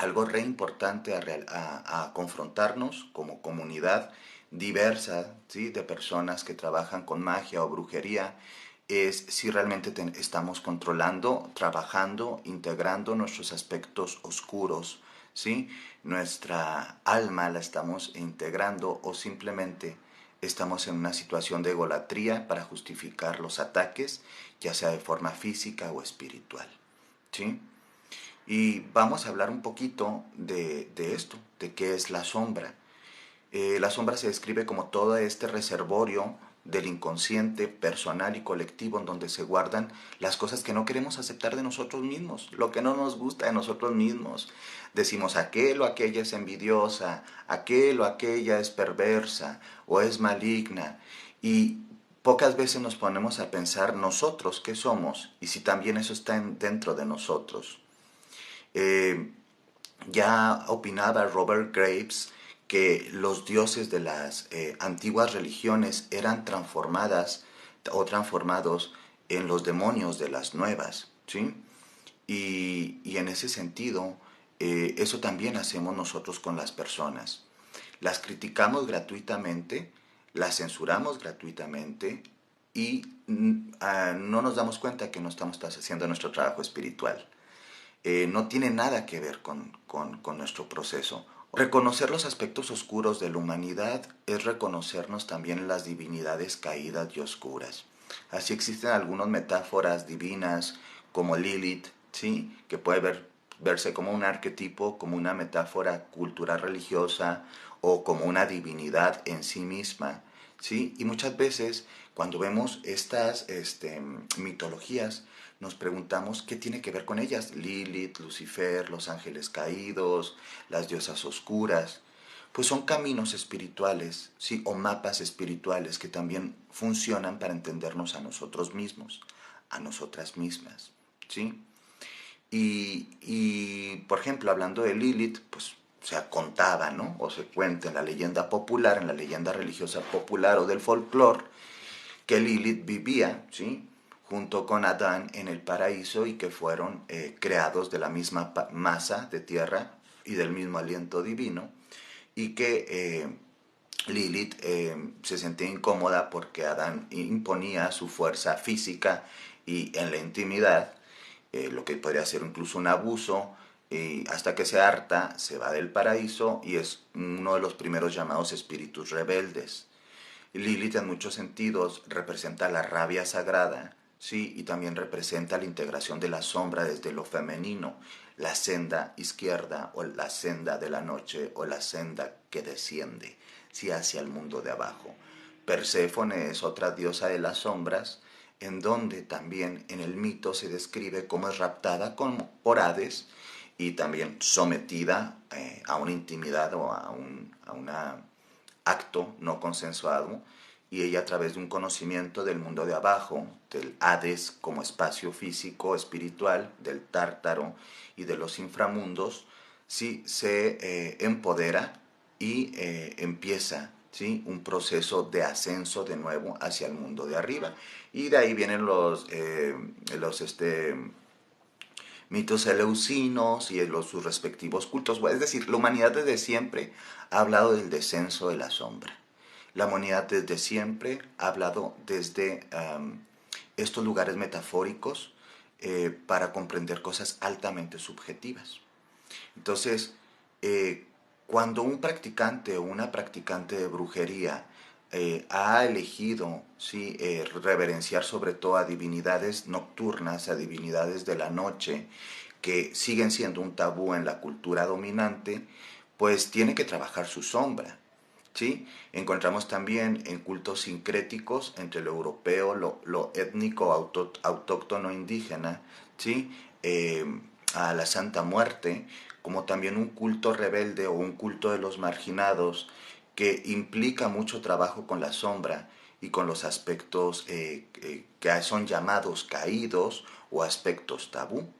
algo re importante a confrontarnos como comunidad diversa, ¿sí? De personas que trabajan con magia o brujería, es si realmente estamos controlando, trabajando, integrando nuestros aspectos oscuros, ¿sí? Nuestra alma la estamos integrando o simplemente estamos en una situación de egolatría para justificar los ataques, ya sea de forma física o espiritual, ¿sí? Y vamos a hablar un poquito de esto, de qué es la sombra. La sombra se describe como todo este reservorio del inconsciente personal y colectivo en donde se guardan las cosas que no queremos aceptar de nosotros mismos, lo que no nos gusta de nosotros mismos. Decimos aquel o aquella es envidiosa, aquel o aquella es perversa o es maligna. Y pocas veces nos ponemos a pensar nosotros qué somos y si también eso está dentro de nosotros. Eh, ya opinaba Robert Graves que los dioses de las antiguas religiones eran transformadas o transformados en los demonios de las nuevas, ¿sí? Y en ese sentido, eso también hacemos nosotros con las personas. Las criticamos gratuitamente, las censuramos gratuitamente y no nos damos cuenta que no estamos haciendo nuestro trabajo espiritual. No tiene nada que ver con nuestro proceso. Reconocer los aspectos oscuros de la humanidad es reconocernos también en las divinidades caídas y oscuras. Así existen algunas metáforas divinas como Lilith, ¿sí? Que puede verse como un arquetipo, como una metáfora cultural religiosa o como una divinidad en sí misma, ¿sí? Y muchas veces cuando vemos estas mitologías, nos preguntamos qué tiene que ver con ellas. Lilith, Lucifer, los ángeles caídos, las diosas oscuras. Pues son caminos espirituales, ¿sí? O mapas espirituales que también funcionan para entendernos a nosotros mismos, a nosotras mismas, ¿sí? Por ejemplo, hablando de Lilith, pues se contaba, ¿no? O se cuenta en la leyenda popular, en la leyenda religiosa popular o del folclore, que Lilith vivía, ¿sí? Junto con Adán en el paraíso y que fueron creados de la misma masa de tierra y del mismo aliento divino, y que Lilith se sentía incómoda porque Adán imponía su fuerza física y en la intimidad, lo que podría ser incluso un abuso, y hasta que se harta, se va del paraíso y es uno de los primeros llamados espíritus rebeldes. Lilith en muchos sentidos representa la rabia sagrada, sí, y también representa la integración de la sombra desde lo femenino, la senda izquierda o la senda de la noche o la senda que desciende, sí, hacia el mundo de abajo. Perséfone es otra diosa de las sombras, en donde también en el mito se describe cómo es raptada por Hades y también sometida a una intimidad o a una acto no consensuado, y ella a través de un conocimiento del mundo de abajo, del Hades como espacio físico, espiritual, del Tártaro y de los inframundos, sí se empodera y empieza, ¿sí? Un proceso de ascenso de nuevo hacia el mundo de arriba. Y de ahí vienen los mitos eleusinos y sus respectivos cultos. Es decir, la humanidad desde siempre ha hablado del descenso de la sombra. La humanidad desde siempre ha hablado desde estos lugares metafóricos para comprender cosas altamente subjetivas. Entonces, cuando un practicante o una practicante de brujería ha elegido, ¿sí? Reverenciar sobre todo a divinidades nocturnas, a divinidades de la noche, que siguen siendo un tabú en la cultura dominante, pues tiene que trabajar su sombra. ¿Sí? Encontramos también en cultos sincréticos entre lo europeo, lo étnico autóctono indígena, ¿sí? A la Santa Muerte, como también un culto rebelde o un culto de los marginados que implica mucho trabajo con la sombra y con los aspectos que son llamados caídos o aspectos tabú.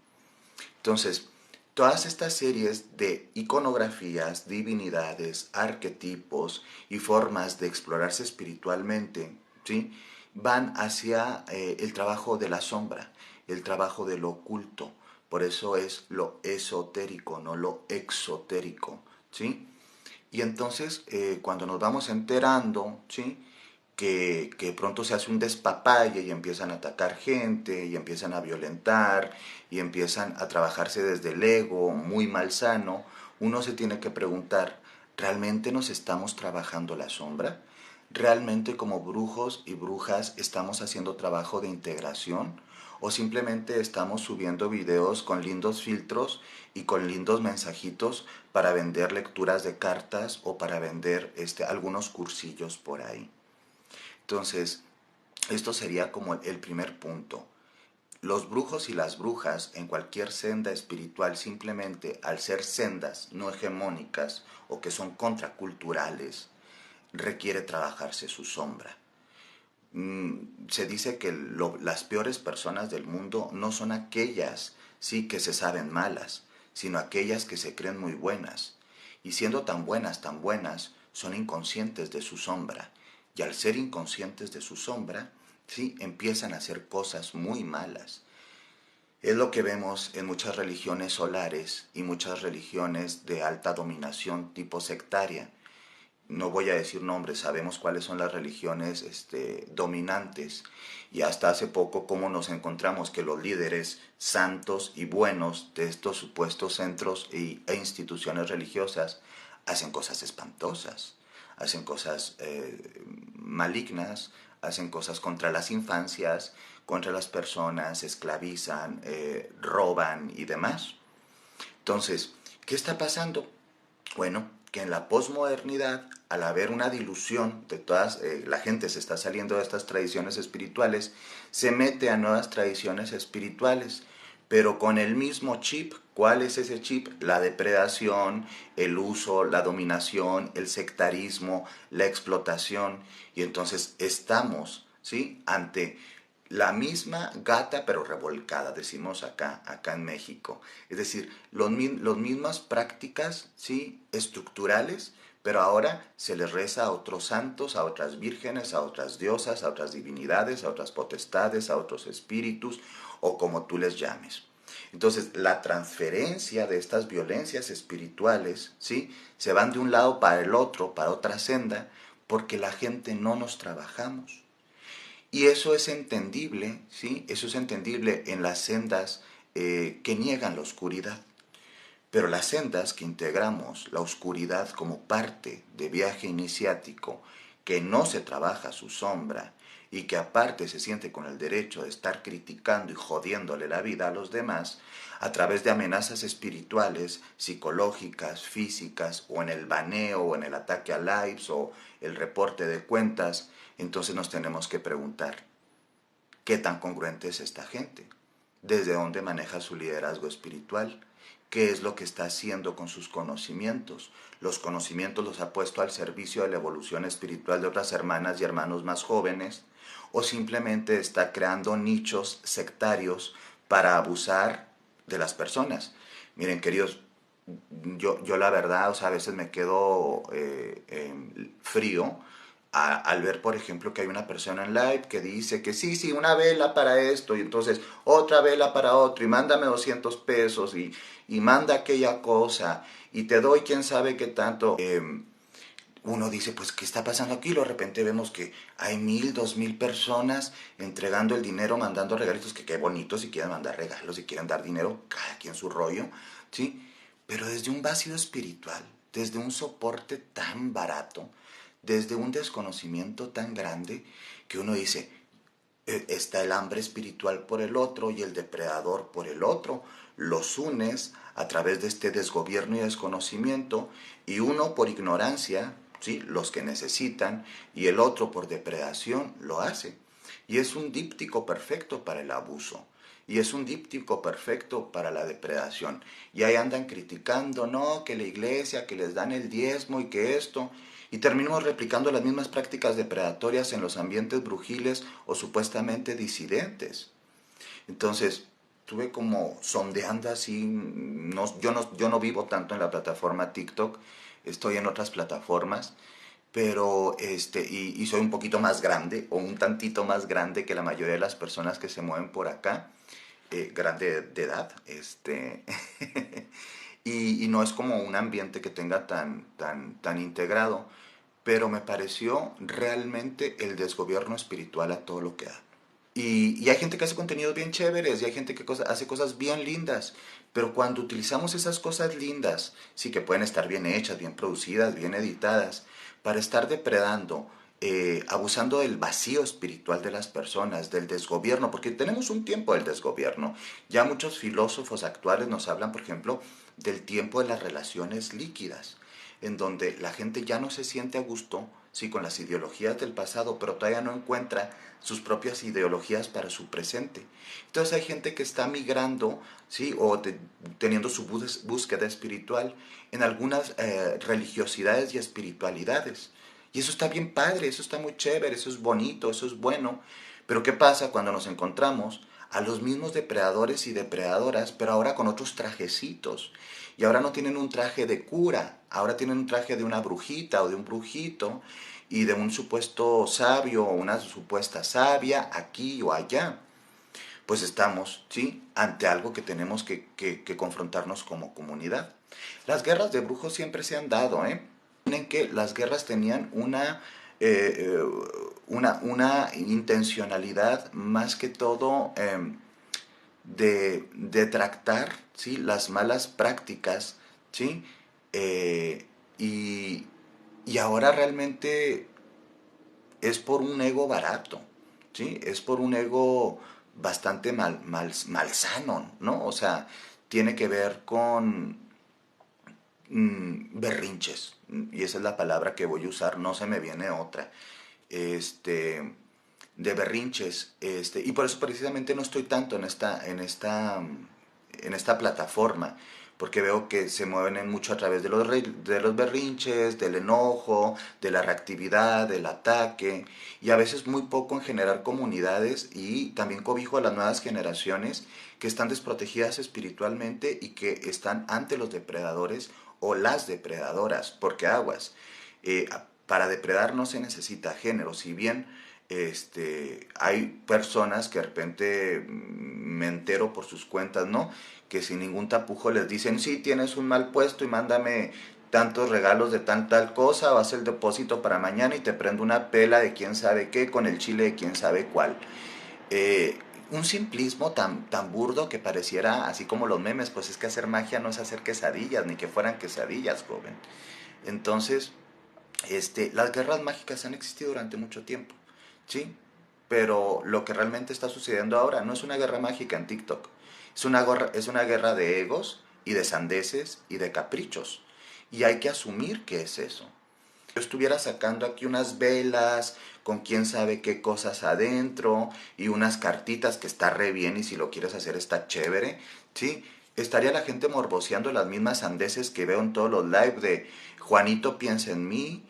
Entonces, todas estas series de iconografías, divinidades, arquetipos y formas de explorarse espiritualmente, ¿sí? Van hacia el trabajo de la sombra, el trabajo de lo oculto, Por eso es lo esotérico, no lo exotérico, ¿sí? Y entonces, cuando nos vamos enterando, ¿sí? Que pronto se hace un despapalle y empiezan a atacar gente y empiezan a violentar y empiezan a trabajarse desde el ego muy malsano, uno se tiene que preguntar, ¿realmente nos estamos trabajando la sombra? ¿Realmente como brujos y brujas estamos haciendo trabajo de integración? ¿O simplemente estamos subiendo videos con lindos filtros y con lindos mensajitos para vender lecturas de cartas o para vender algunos cursillos por ahí? Entonces, esto sería como el primer punto. Los brujos y las brujas en cualquier senda espiritual, simplemente al ser sendas no hegemónicas o que son contraculturales, requiere trabajarse su sombra. Se dice que las peores personas del mundo no son aquellas, sí, que se saben malas, sino aquellas que se creen muy buenas. Y siendo tan buenas, son inconscientes de su sombra. Y al ser inconscientes de su sombra, sí, empiezan a hacer cosas muy malas. Es lo que vemos en muchas religiones solares y muchas religiones de alta dominación tipo sectaria. No voy a decir nombres, sabemos cuáles son las religiones dominantes. Y hasta hace poco, cómo nos encontramos que los líderes santos y buenos de estos supuestos centros e instituciones religiosas hacen cosas espantosas, hacen cosas malignas, hacen cosas contra las infancias, contra las personas, esclavizan, roban y demás. Entonces, ¿qué está pasando? Bueno, que en la posmodernidad, al haber una dilución de todas, la gente se está saliendo de estas tradiciones espirituales, se mete a nuevas tradiciones espirituales, pero con el mismo chip. ¿Cuál es ese chip? La depredación, el uso, la dominación, el sectarismo, la explotación. Y entonces estamos, ¿sí?, ante la misma gata pero revolcada, decimos acá en México. Es decir, las mismas prácticas, ¿sí?, estructurales, pero ahora se les reza a otros santos, a otras vírgenes, a otras diosas, a otras divinidades, a otras potestades, a otros espíritus, o como tú les llames. Entonces, la transferencia de estas violencias espirituales, ¿sí?, se van de un lado para el otro, para otra senda, porque la gente no nos trabajamos. Y eso es entendible, ¿sí? Eso es entendible en las sendas que niegan la oscuridad. Pero las sendas que integramos la oscuridad como parte de viaje iniciático, que no se trabaja su sombra y que aparte se siente con el derecho de estar criticando y jodiéndole la vida a los demás, a través de amenazas espirituales, psicológicas, físicas, o en el baneo, o en el ataque a lives, o el reporte de cuentas, entonces nos tenemos que preguntar, ¿qué tan congruente es esta gente? ¿Desde dónde maneja su liderazgo espiritual? ¿Qué es lo que está haciendo con sus conocimientos? ¿Los conocimientos los ha puesto al servicio de la evolución espiritual de otras hermanas y hermanos más jóvenes? ¿O simplemente está creando nichos sectarios para abusar de las personas? Miren, queridos, yo la verdad, o sea, a veces me quedo frío al ver, por ejemplo, que hay una persona en live que dice que sí, una vela para esto, y entonces otra vela para otro, y mándame 200 pesos, y manda aquella cosa, y te doy quién sabe qué tanto. Uno dice, pues, ¿qué está pasando aquí? Y de repente vemos que hay 1000, 2000 personas entregando el dinero, mandando regalitos, que qué bonito si quieren mandar regalos, si quieren dar dinero, cada quien su rollo, ¿sí? Pero desde un vacío espiritual, desde un soporte tan barato, desde un desconocimiento tan grande, que uno dice, está el hambre espiritual por el otro y el depredador por el otro. Los unes a través de este desgobierno y desconocimiento, y uno por ignorancia, ¿sí?, los que necesitan, y el otro por depredación lo hace. Y es un díptico perfecto para el abuso. Y es un díptico perfecto para la depredación. Y ahí andan criticando, no, que la iglesia, que les dan el diezmo y que esto. Y terminamos replicando las mismas prácticas depredatorias en los ambientes brujiles o supuestamente disidentes. Entonces, estuve como sondeando así, yo no vivo tanto en la plataforma TikTok, estoy en otras plataformas, pero y soy un poquito más grande, o un tantito más grande que la mayoría de las personas que se mueven por acá, grande de edad, y no es como un ambiente que tenga tan integrado, pero me pareció realmente el desgobierno espiritual a todo lo que da. Y hay gente que hace contenidos bien chéveres y hay gente que hace cosas bien lindas. Pero cuando utilizamos esas cosas lindas, sí que pueden estar bien hechas, bien producidas, bien editadas, para estar depredando, abusando del vacío espiritual de las personas, del desgobierno, porque tenemos un tiempo del desgobierno. Ya muchos filósofos actuales nos hablan, por ejemplo, del tiempo de las relaciones líquidas, en donde la gente ya no se siente a gusto, sí, con las ideologías del pasado, pero todavía no encuentra sus propias ideologías para su presente. Entonces hay gente que está migrando, sí, o teniendo su búsqueda espiritual en algunas religiosidades y espiritualidades. Y eso está bien padre, eso está muy chévere, eso es bonito, eso es bueno. Pero ¿qué pasa cuando nos encontramos a los mismos depredadores y depredadoras, pero ahora con otros trajecitos? Y ahora no tienen un traje de cura, ahora tienen un traje de una brujita o de un brujito y de un supuesto sabio o una supuesta sabia aquí o allá. Pues estamos, ¿sí?, ante algo que tenemos que confrontarnos como comunidad. Las guerras de brujos siempre se han dado, ¿eh? En que las guerras tenían eh, eh, una intencionalidad más que todo de tractar, ¿sí?, las malas prácticas, ¿sí? Eh, y, y ahora realmente es por un ego barato, ¿sí? Es por un ego bastante malsano, ¿no? O sea, tiene que ver con berrinches, y esa es la palabra que voy a usar, no se me viene otra, este, de berrinches, y por eso precisamente no estoy tanto en esta plataforma, porque veo que se mueven mucho a través de los berrinches, del enojo, de la reactividad, del ataque, y a veces muy poco en generar comunidades, y también cobijo a las nuevas generaciones que están desprotegidas espiritualmente y que están ante los depredadores o las depredadoras, porque aguas, para depredar no se necesita género, si bien hay personas que de repente me entero por sus cuentas, ¿no? Que sin ningún tapujo les dicen, sí, tienes un mal puesto y mándame tantos regalos de tal cosa, vas el depósito para mañana y te prendo una pela de quién sabe qué con el chile de quién sabe cuál. Eh, un simplismo tan burdo que pareciera así como los memes, pues es que hacer magia no es hacer quesadillas, ni que fueran quesadillas, joven. Entonces, las guerras mágicas han existido durante mucho tiempo, ¿sí? Pero lo que realmente está sucediendo ahora no es una guerra mágica en TikTok, es una guerra de egos y de sandeces y de caprichos. Y hay que asumir que es eso. Yo estuviera sacando aquí unas velas con quién sabe qué cosas adentro y unas cartitas que está re bien y si lo quieres hacer está chévere, ¿sí? Estaría la gente morboseando las mismas sandeces que veo en todos los live de Juanito piensa en mí,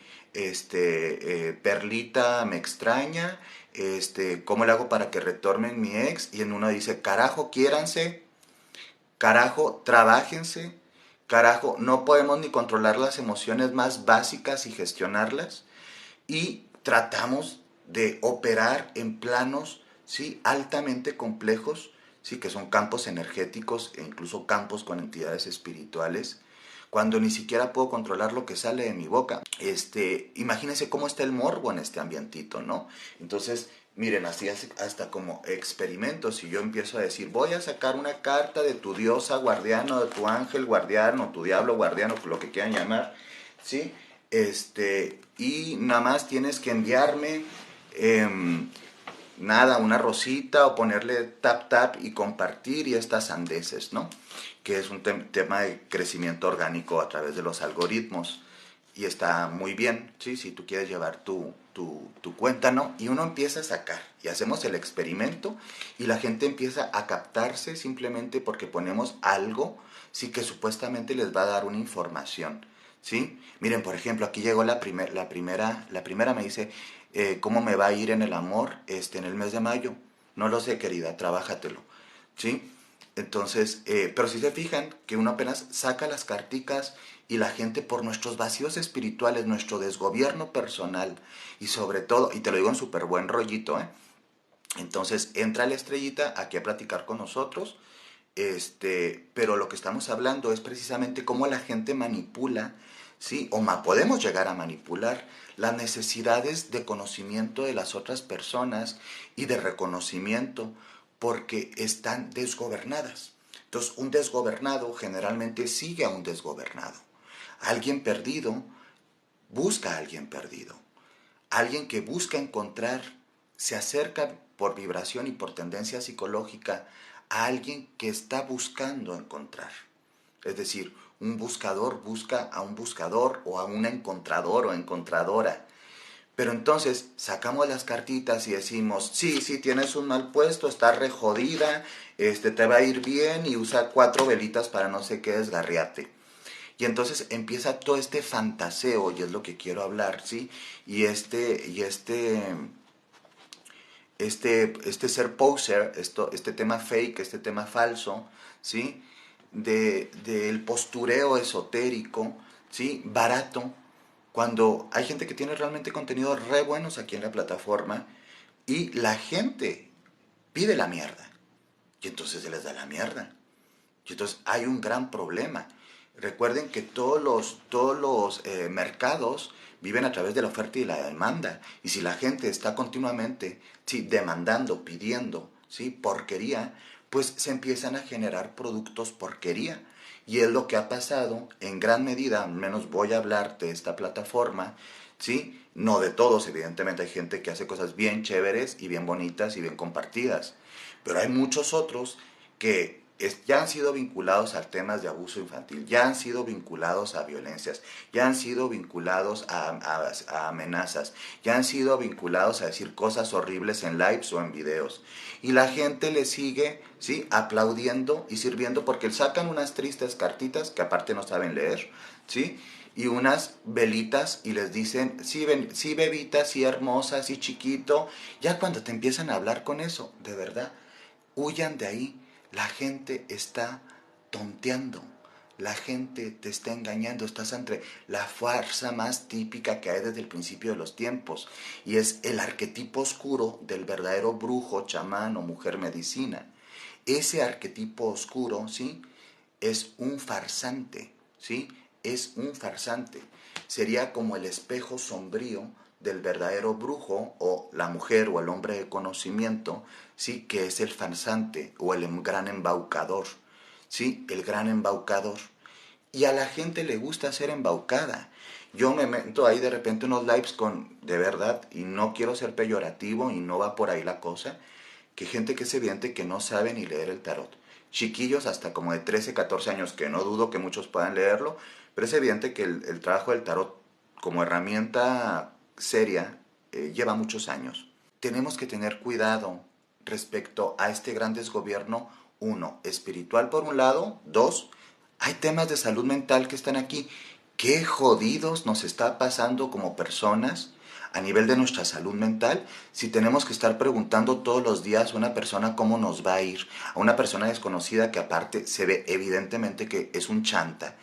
Perlita me extraña, ¿cómo le hago para que retornen mi ex? Y en uno dice, carajo, quiéranse, carajo, trabájense, carajo, no podemos ni controlar las emociones más básicas y gestionarlas. Y tratamos de operar en planos, ¿sí?, altamente complejos, ¿sí?, que son campos energéticos e incluso campos con entidades espirituales, cuando ni siquiera puedo controlar lo que sale de mi boca. Imagínense cómo está el morbo en este ambientito, ¿no? Entonces, miren, así hasta como experimentos, si yo empiezo a decir, voy a sacar una carta de tu diosa guardiano, de tu ángel guardiano, tu diablo guardiano, lo que quieran llamar, ¿sí? Y nada más tienes que enviarme nada, una rosita o ponerle tap tap y compartir y estas sandeces, ¿no? Que es un tema de crecimiento orgánico a través de los algoritmos y está muy bien, ¿sí? Si tú quieres llevar tu cuenta, ¿no? Y uno empieza a sacar y hacemos el experimento y la gente empieza a captarse simplemente porque ponemos algo, sí, que supuestamente les va a dar una información, ¿sí? Miren, por ejemplo, aquí llegó la primera me dice, ¿cómo me va a ir en el amor en el mes de mayo? No lo sé, querida, trabájatelo, ¿sí? Entonces, pero si se fijan que uno apenas saca las carticas y la gente por nuestros vacíos espirituales, nuestro desgobierno personal y sobre todo, y te lo digo en súper buen rollito, Entonces entra la estrellita aquí a platicar con nosotros, pero lo que estamos hablando es precisamente cómo la gente manipula, ¿sí? Podemos llegar a manipular las necesidades de conocimiento de las otras personas y de reconocimiento porque están desgobernadas. Entonces, un desgobernado generalmente sigue a un desgobernado. Alguien perdido busca a alguien perdido. Alguien que busca encontrar, se acerca por vibración y por tendencia psicológica a alguien que está buscando encontrar. Es decir, un buscador busca a un buscador o a un encontrador o encontradora. Pero entonces sacamos las cartitas y decimos, sí, sí, tienes un mal puesto, estás re jodida, te va a ir bien y usa 4 velitas para no sé qué desgarriate. Y entonces empieza todo este fantaseo, y es lo que quiero hablar, ¿sí? Y este ser poser, este tema fake, este tema falso, ¿sí? Del postureo esotérico, ¿sí? Barato, cuando hay gente que tiene realmente contenidos re buenos aquí en la plataforma y la gente pide la mierda. Y entonces se les da la mierda. Y entonces hay un gran problema. Recuerden que todos los mercados viven a través de la oferta y la demanda. Y si la gente está continuamente, sí, demandando, pidiendo, sí, porquería, pues se empiezan a generar productos porquería. Y es lo que ha pasado en gran medida, al menos voy a hablar de esta plataforma, ¿sí? No de todos, evidentemente hay gente que hace cosas bien chéveres y bien bonitas y bien compartidas. Pero hay muchos otros que ya han sido vinculados a temas de abuso infantil, ya han sido vinculados a violencias, ya han sido vinculados a amenazas, ya han sido vinculados a decir cosas horribles en lives o en videos. Y la gente le sigue, ¿sí? Aplaudiendo y sirviendo porque sacan unas tristes cartitas que aparte no saben leer, ¿sí? Y unas velitas y les dicen, sí, sí bebita, sí hermosa, sí chiquito. Ya cuando te empiezan a hablar con eso, de verdad, huyan de ahí. La gente está tonteando. La gente te está engañando. Estás entre la farsa más típica que hay desde el principio de los tiempos. Y es el arquetipo oscuro del verdadero brujo, chamán o mujer medicina. Ese arquetipo oscuro, ¿sí? Es un farsante, ¿sí? Es un farsante. Sería como el espejo sombrío del verdadero brujo o la mujer o el hombre de conocimiento, ¿sí? Que es el farsante o el gran embaucador, ¿sí? El gran embaucador. Y a la gente le gusta ser embaucada. Yo me meto ahí de repente unos lives con, de verdad, y no quiero ser peyorativo y no va por ahí la cosa, que gente que es evidente que no sabe ni leer el tarot. Chiquillos hasta como de 13, 14 años, que no dudo que muchos puedan leerlo, pero es evidente que el trabajo del tarot como herramienta seria lleva muchos años. Tenemos que tener cuidado respecto a este gran desgobierno, uno, espiritual por un lado, dos, hay temas de salud mental que están aquí. ¿Qué jodidos nos está pasando como personas a nivel de nuestra salud mental si tenemos que estar preguntando todos los días a una persona cómo nos va a ir? A una persona desconocida que aparte se ve evidentemente que es un chanta,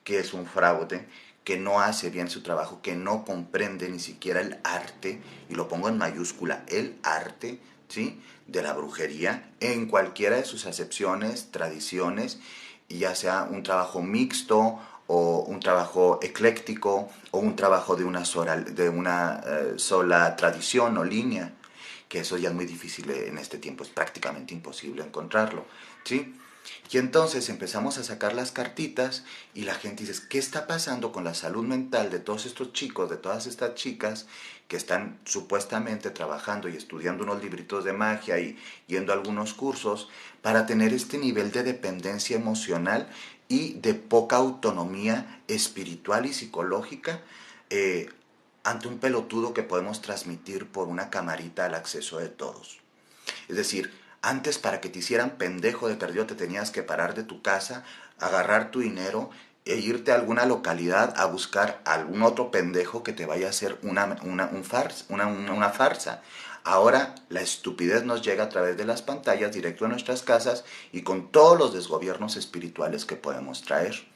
que es un fraude, que no hace bien su trabajo, que no comprende ni siquiera el arte, y lo pongo en mayúscula, el arte, ¿sí? De la brujería en cualquiera de sus acepciones, tradiciones, y ya sea un trabajo mixto o un trabajo ecléctico o un trabajo de una sola tradición o línea, que eso ya es muy difícil en este tiempo, es prácticamente imposible encontrarlo, ¿sí? Y entonces empezamos a sacar las cartitas y la gente dice, ¿qué está pasando con la salud mental de todos estos chicos, de todas estas chicas que están supuestamente trabajando y estudiando unos libritos de magia y yendo a algunos cursos para tener este nivel de dependencia emocional y de poca autonomía espiritual y psicológica ante un pelotudo que podemos transmitir por una camarita al acceso de todos? Es decir, antes para que te hicieran pendejo de perdido te tenías que parar de tu casa, agarrar tu dinero e irte a alguna localidad a buscar a algún otro pendejo que te vaya a hacer una farsa. Ahora la estupidez nos llega a través de las pantallas directo a nuestras casas y con todos los desgobiernos espirituales que podemos traer.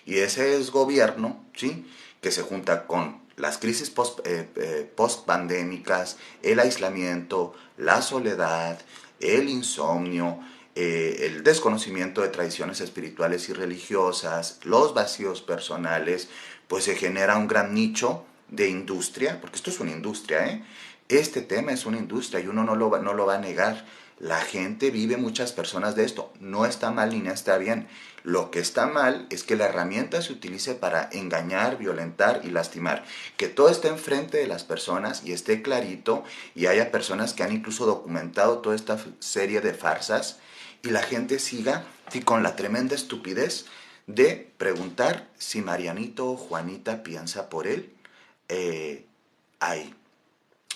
Y ese desgobierno, ¿sí? Que se junta con las crisis post-pandémicas, el aislamiento, la soledad, el insomnio, el desconocimiento de tradiciones espirituales y religiosas, los vacíos personales, pues se genera un gran nicho de industria, porque esto es una industria, ¿eh? Este tema es una industria y uno no lo va a negar. La gente vive, muchas personas de esto. No está mal ni no está bien. Lo que está mal es que la herramienta se utilice para engañar, violentar y lastimar. Que todo esté enfrente de las personas y esté clarito y haya personas que han incluso documentado toda esta serie de farsas y la gente siga y con la tremenda estupidez de preguntar si Marianito o Juanita piensa por él ahí.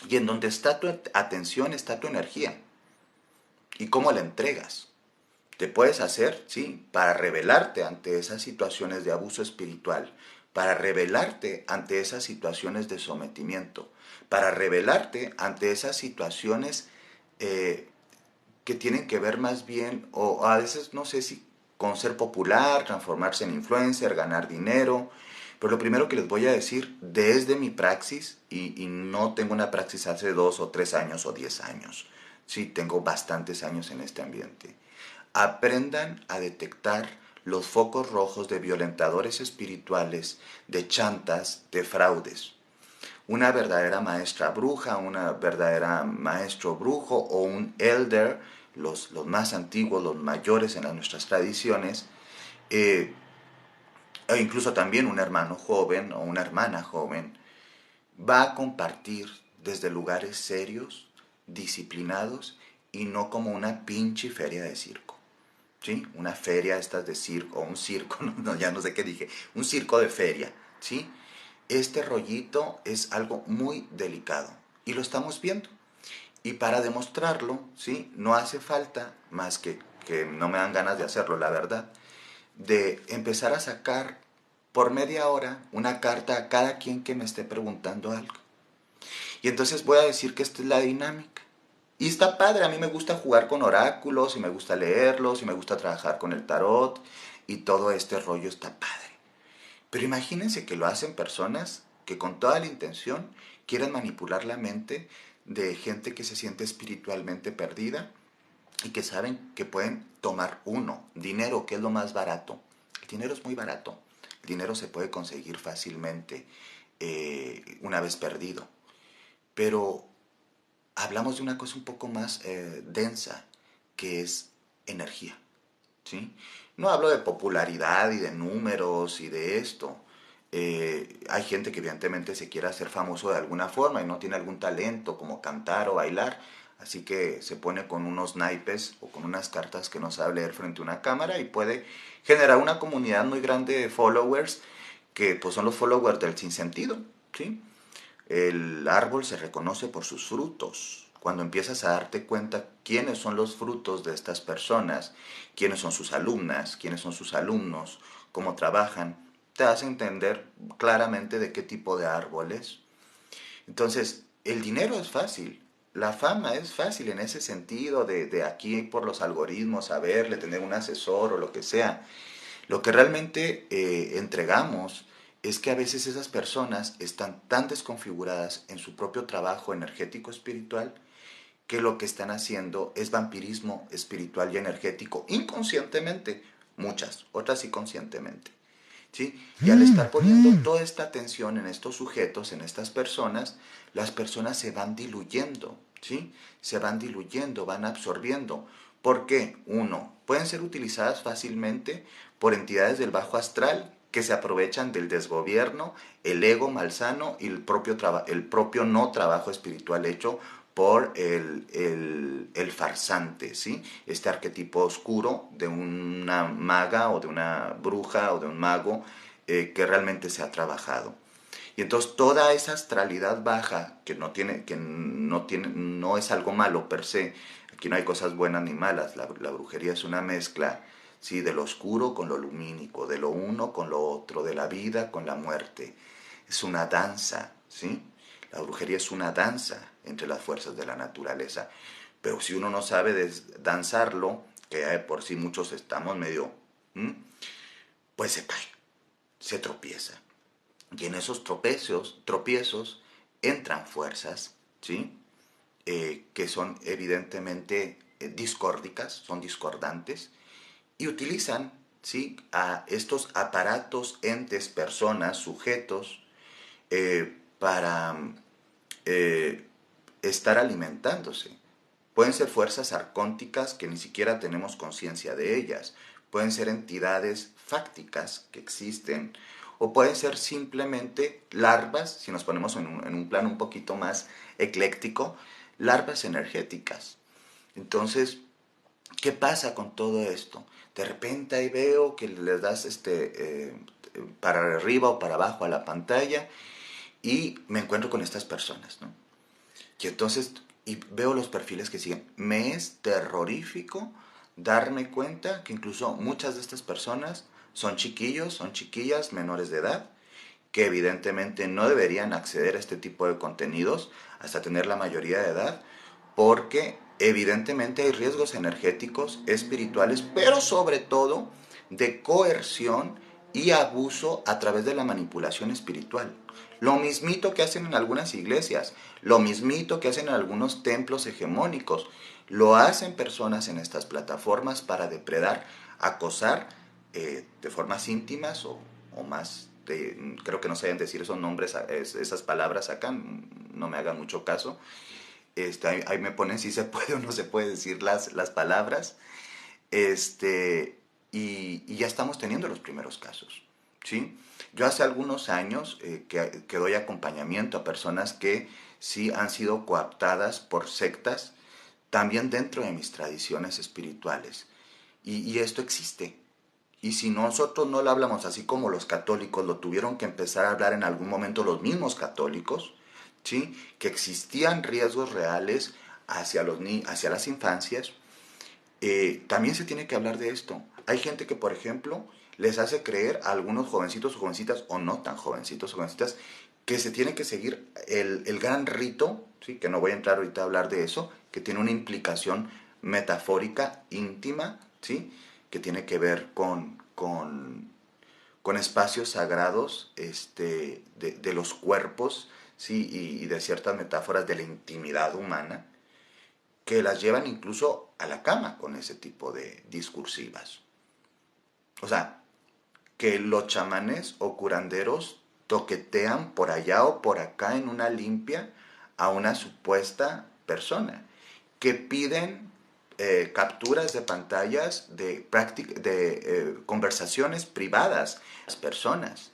Y en donde está tu atención está tu energía. ¿Y cómo la entregas? Te puedes hacer, sí, para rebelarte ante esas situaciones de abuso espiritual, para rebelarte ante esas situaciones de sometimiento, para rebelarte ante esas situaciones eh, que tienen que ver más bien, o a veces no sé si con ser popular, transformarse en influencer, ganar dinero. Pero lo primero que les voy a decir, desde mi praxis, y no tengo una praxis hace 2 o 3 años o 10 años, sí, tengo bastantes años en este ambiente. Aprendan a detectar los focos rojos de violentadores espirituales, de chantas, de fraudes. Una verdadera maestra bruja, una verdadera maestro brujo o un elder, los más antiguos, los mayores en nuestras tradiciones, eh, e incluso también un hermano joven o una hermana joven, va a compartir desde lugares serios, disciplinados y no como una pinche feria de circo. ¿Sí? Una feria estas de circo, o un circo, no, ya no sé qué dije, un circo de feria, ¿sí? Este rollito es algo muy delicado y lo estamos viendo. Y para demostrarlo, ¿sí? No hace falta más que no me dan ganas de hacerlo, la verdad, de empezar a sacar por media hora una carta a cada quien que me esté preguntando algo. Y entonces voy a decir que esta es la dinámica. Y está padre, a mí me gusta jugar con oráculos y me gusta leerlos y me gusta trabajar con el tarot y todo este rollo está padre. Pero imagínense que lo hacen personas que con toda la intención quieren manipular la mente de gente que se siente espiritualmente perdida y que saben que pueden tomar dinero, que es lo más barato. El dinero es muy barato. El dinero se puede conseguir fácilmente una vez perdido. Pero hablamos de una cosa un poco más densa, que es energía. ¿Sí? No hablo de popularidad y de números y de esto. Hay gente que evidentemente se quiere hacer famoso de alguna forma y no tiene algún talento como cantar o bailar, así que se pone con unos naipes o con unas cartas que no sabe leer frente a una cámara y puede generar una comunidad muy grande de followers que pues son los followers del sinsentido, ¿sí? El árbol se reconoce por sus frutos. Cuando empiezas a darte cuenta quiénes son los frutos de estas personas, quiénes son sus alumnas, quiénes son sus alumnos, cómo trabajan, te hace entender claramente de qué tipo de árbol es. Entonces, el dinero es fácil, la fama es fácil en ese sentido de aquí por los algoritmos, saberle, tener un asesor o lo que sea. Lo que realmente entregamos es que a veces esas personas están tan desconfiguradas en su propio trabajo energético espiritual que lo que están haciendo es vampirismo espiritual y energético inconscientemente, muchas, otras sí conscientemente. ¿Sí? Y al estar poniendo toda esta atención en estos sujetos, en estas personas, las personas se van diluyendo, ¿sí? Se van diluyendo, van absorbiendo. ¿Por qué? Uno, pueden ser utilizadas fácilmente por entidades del bajo astral que se aprovechan del desgobierno, el ego malsano y el propio no trabajo espiritual hecho por el farsante, ¿sí? Este arquetipo oscuro de una maga o de una bruja o de un mago que realmente se ha trabajado. Y entonces toda esa astralidad baja, no es algo malo per se, aquí no hay cosas buenas ni malas, la brujería es una mezcla, ¿sí? De lo oscuro con lo lumínico, de lo uno con lo otro, de la vida con la muerte. Es una danza, ¿sí? La brujería es una danza entre las fuerzas de la naturaleza. Pero si uno no sabe danzarlo, que ya de por sí muchos estamos medio, pues se cae, se tropieza. Y en esos tropiezos entran fuerzas, ¿sí? Que son evidentemente discórdicas, son discordantes, y utilizan, ¿sí?, a estos aparatos, entes, personas, sujetos, para estar alimentándose. Pueden ser fuerzas arcónticas que ni siquiera tenemos conciencia de ellas. Pueden ser entidades fácticas que existen. O pueden ser simplemente larvas, si nos ponemos en un plano un poquito más ecléctico, larvas energéticas. Entonces, ¿qué pasa con todo esto? De repente ahí veo que les das para arriba o para abajo a la pantalla y me encuentro con estas personas, ¿no? Y entonces, y veo los perfiles que siguen. Me es terrorífico darme cuenta que incluso muchas de estas personas son chiquillos, son chiquillas menores de edad, que evidentemente no deberían acceder a este tipo de contenidos hasta tener la mayoría de edad, porque evidentemente hay riesgos energéticos, espirituales, pero sobre todo de coerción y abuso a través de la manipulación espiritual. Lo mismito que hacen en algunas iglesias, lo mismito que hacen en algunos templos hegemónicos, lo hacen personas en estas plataformas para depredar, acosar de formas íntimas o más, creo que no saben decir esos nombres, esas palabras acá, no me hagan mucho caso. Ahí me ponen si se puede o no se puede decir las palabras. Este, y ya estamos teniendo los primeros casos, ¿sí? Yo hace algunos años que doy acompañamiento a personas que sí han sido cooptadas por sectas, también dentro de mis tradiciones espirituales. Y esto existe. Y si nosotros no lo hablamos así como los católicos lo tuvieron que empezar a hablar en algún momento los mismos católicos, ¿sí?, que existían riesgos reales hacia las infancias, también se tiene que hablar de esto. Hay gente que, por ejemplo, les hace creer a algunos jovencitos o jovencitas, o no tan jovencitos o jovencitas, que se tiene que seguir el gran rito, ¿sí?, que no voy a entrar ahorita a hablar de eso, que tiene una implicación metafórica íntima, ¿sí?, que tiene que ver con espacios sagrados de los cuerpos, ¿sí?, y de ciertas metáforas de la intimidad humana, que las llevan incluso a la cama con ese tipo de discursivas. O sea, que los chamanes o curanderos toquetean por allá o por acá en una limpia a una supuesta persona, que piden capturas de pantallas de conversaciones privadas, las personas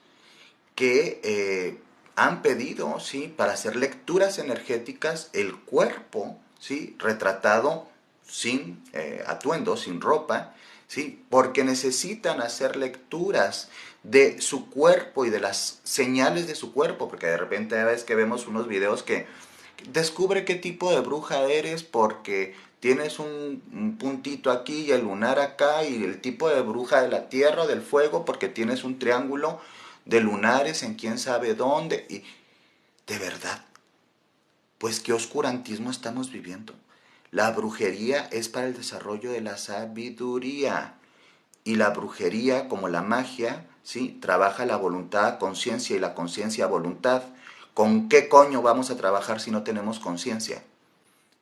que han pedido, ¿sí?, para hacer lecturas energéticas el cuerpo, ¿sí?, retratado sin atuendo, sin ropa, ¿sí?, porque necesitan hacer lecturas de su cuerpo y de las señales de su cuerpo, porque de repente a veces que vemos unos videos que descubre qué tipo de bruja eres porque tienes un puntito aquí y el lunar acá, y el tipo de bruja de la tierra o del fuego porque tienes un triángulo de lunares en quién sabe dónde. Y de verdad, pues qué oscurantismo estamos viviendo. La brujería es para el desarrollo de la sabiduría. Y la brujería, como la magia, ¿sí?, trabaja la voluntad, conciencia, y la conciencia, voluntad. ¿Con qué coño vamos a trabajar si no tenemos conciencia?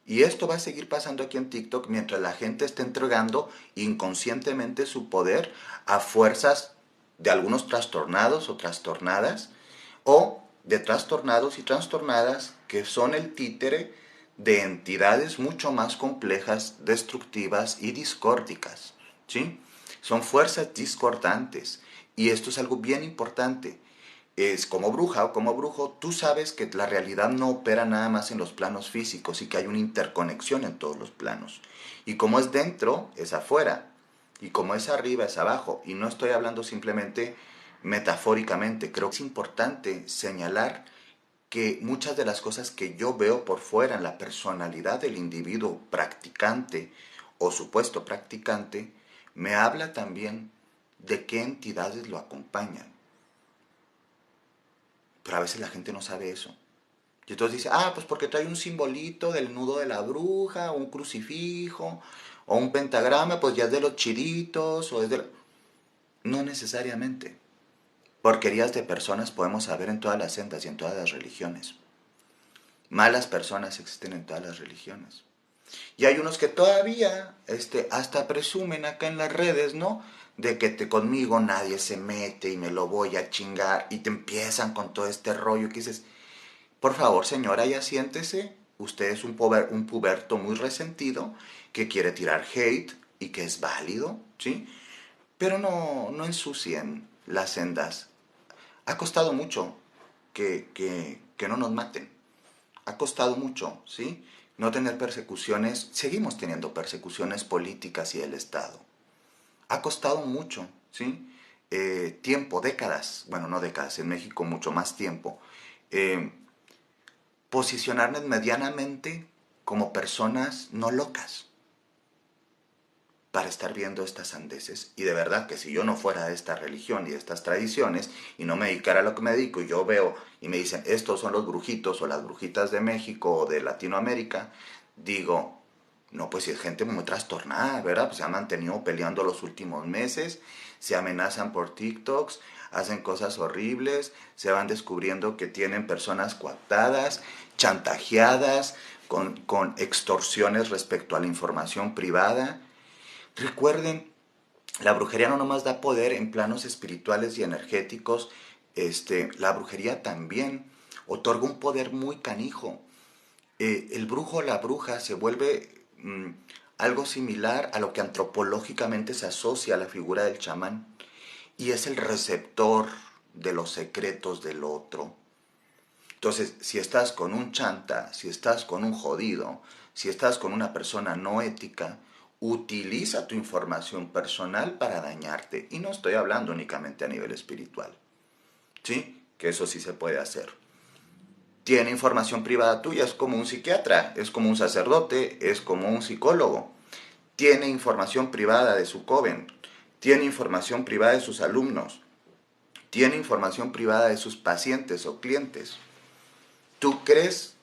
Y esto va a seguir pasando aquí en TikTok mientras la gente esté entregando inconscientemente su poder a fuerzas de algunos trastornados o trastornadas, o de trastornados y trastornadas que son el títere de entidades mucho más complejas, destructivas y discórdicas, ¿sí? Son fuerzas discordantes, y esto es algo bien importante. Es como bruja o como brujo, tú sabes que la realidad no opera nada más en los planos físicos y que hay una interconexión en todos los planos. Y como es dentro, es afuera. Y como es arriba, es abajo. Y no estoy hablando simplemente metafóricamente. Creo que es importante señalar que muchas de las cosas que yo veo por fuera en la personalidad del individuo practicante o supuesto practicante, me habla también de qué entidades lo acompañan. Pero a veces la gente no sabe eso. Y entonces dice, ah, pues porque trae un simbolito del nudo de la bruja, o un crucifijo, o un pentagrama, pues ya es de los chiditos, o es de... No necesariamente. Porquerías de personas podemos saber en todas las sendas y en todas las religiones. Malas personas existen en todas las religiones. Y hay unos que todavía hasta presumen acá en las redes, ¿no? De que conmigo nadie se mete y me lo voy a chingar. Y te empiezan con todo este rollo que dices, por favor señora, ya siéntese. Usted es un puberto muy resentido que quiere tirar hate y que es válido, ¿sí? Pero no ensucien las sendas. Ha costado mucho que no nos maten. Ha costado mucho, ¿sí? No tener persecuciones, seguimos teniendo persecuciones políticas y del Estado. Ha costado mucho, ¿sí? Tiempo, décadas, bueno, no décadas, en México mucho más tiempo, eh, posicionarnos medianamente como personas no locas para estar viendo estas sandeces. Y de verdad que si yo no fuera de esta religión y de estas tradiciones y no me dedicara a lo que me dedico y yo veo y me dicen estos son los brujitos o las brujitas de México o de Latinoamérica, digo, no, pues si es gente muy trastornada, ¿verdad? Pues se han mantenido peleando los últimos meses, se amenazan por TikToks, hacen cosas horribles, se van descubriendo que tienen personas coaptadas, chantajeadas, con extorsiones respecto a la información privada. Recuerden, la brujería no nomás da poder en planos espirituales y energéticos, la brujería también otorga un poder muy canijo. El brujo o la bruja se vuelve algo similar a lo que antropológicamente se asocia a la figura del chamán y es el receptor de los secretos del otro. Entonces, si estás con un chanta, si estás con un jodido, si estás con una persona no ética, utiliza tu información personal para dañarte. Y no estoy hablando únicamente a nivel espiritual, ¿sí? Que eso sí se puede hacer. Tiene información privada tuya, es como un psiquiatra, es como un sacerdote, es como un psicólogo. Tiene información privada de su coven, tiene información privada de sus alumnos, tiene información privada de sus pacientes o clientes. ¿Tú crees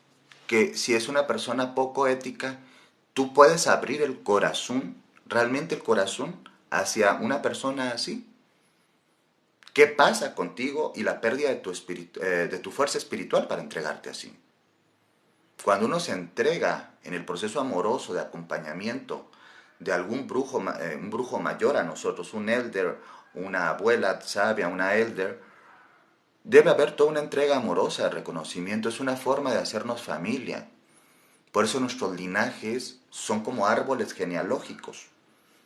que si es una persona poco ética, tú puedes abrir el corazón, realmente el corazón, hacia una persona así? ¿Qué pasa contigo y la pérdida de tu fuerza espiritual para entregarte así? Cuando uno se entrega en el proceso amoroso de acompañamiento de algún brujo, un brujo mayor a nosotros, un elder, una abuela sabia, una elder, debe haber toda una entrega amorosa de reconocimiento. Es una forma de hacernos familia. Por eso nuestros linajes son como árboles genealógicos,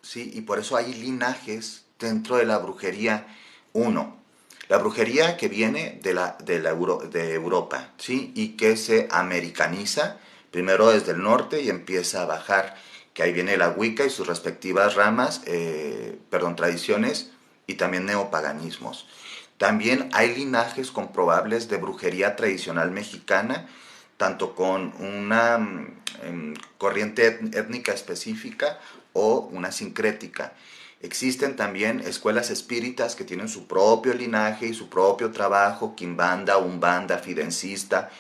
¿sí? Y por eso hay linajes dentro de la brujería. Uno, la brujería que viene de Europa, ¿sí? Y que se americaniza primero desde el norte y empieza a bajar, que ahí viene la Wicca y sus respectivas ramas, tradiciones y también neopaganismos. También hay linajes comprobables de brujería tradicional mexicana, tanto con una corriente étnica específica o una sincrética. Existen también escuelas espíritas que tienen su propio linaje y su propio trabajo, quimbanda, umbanda, fidencista,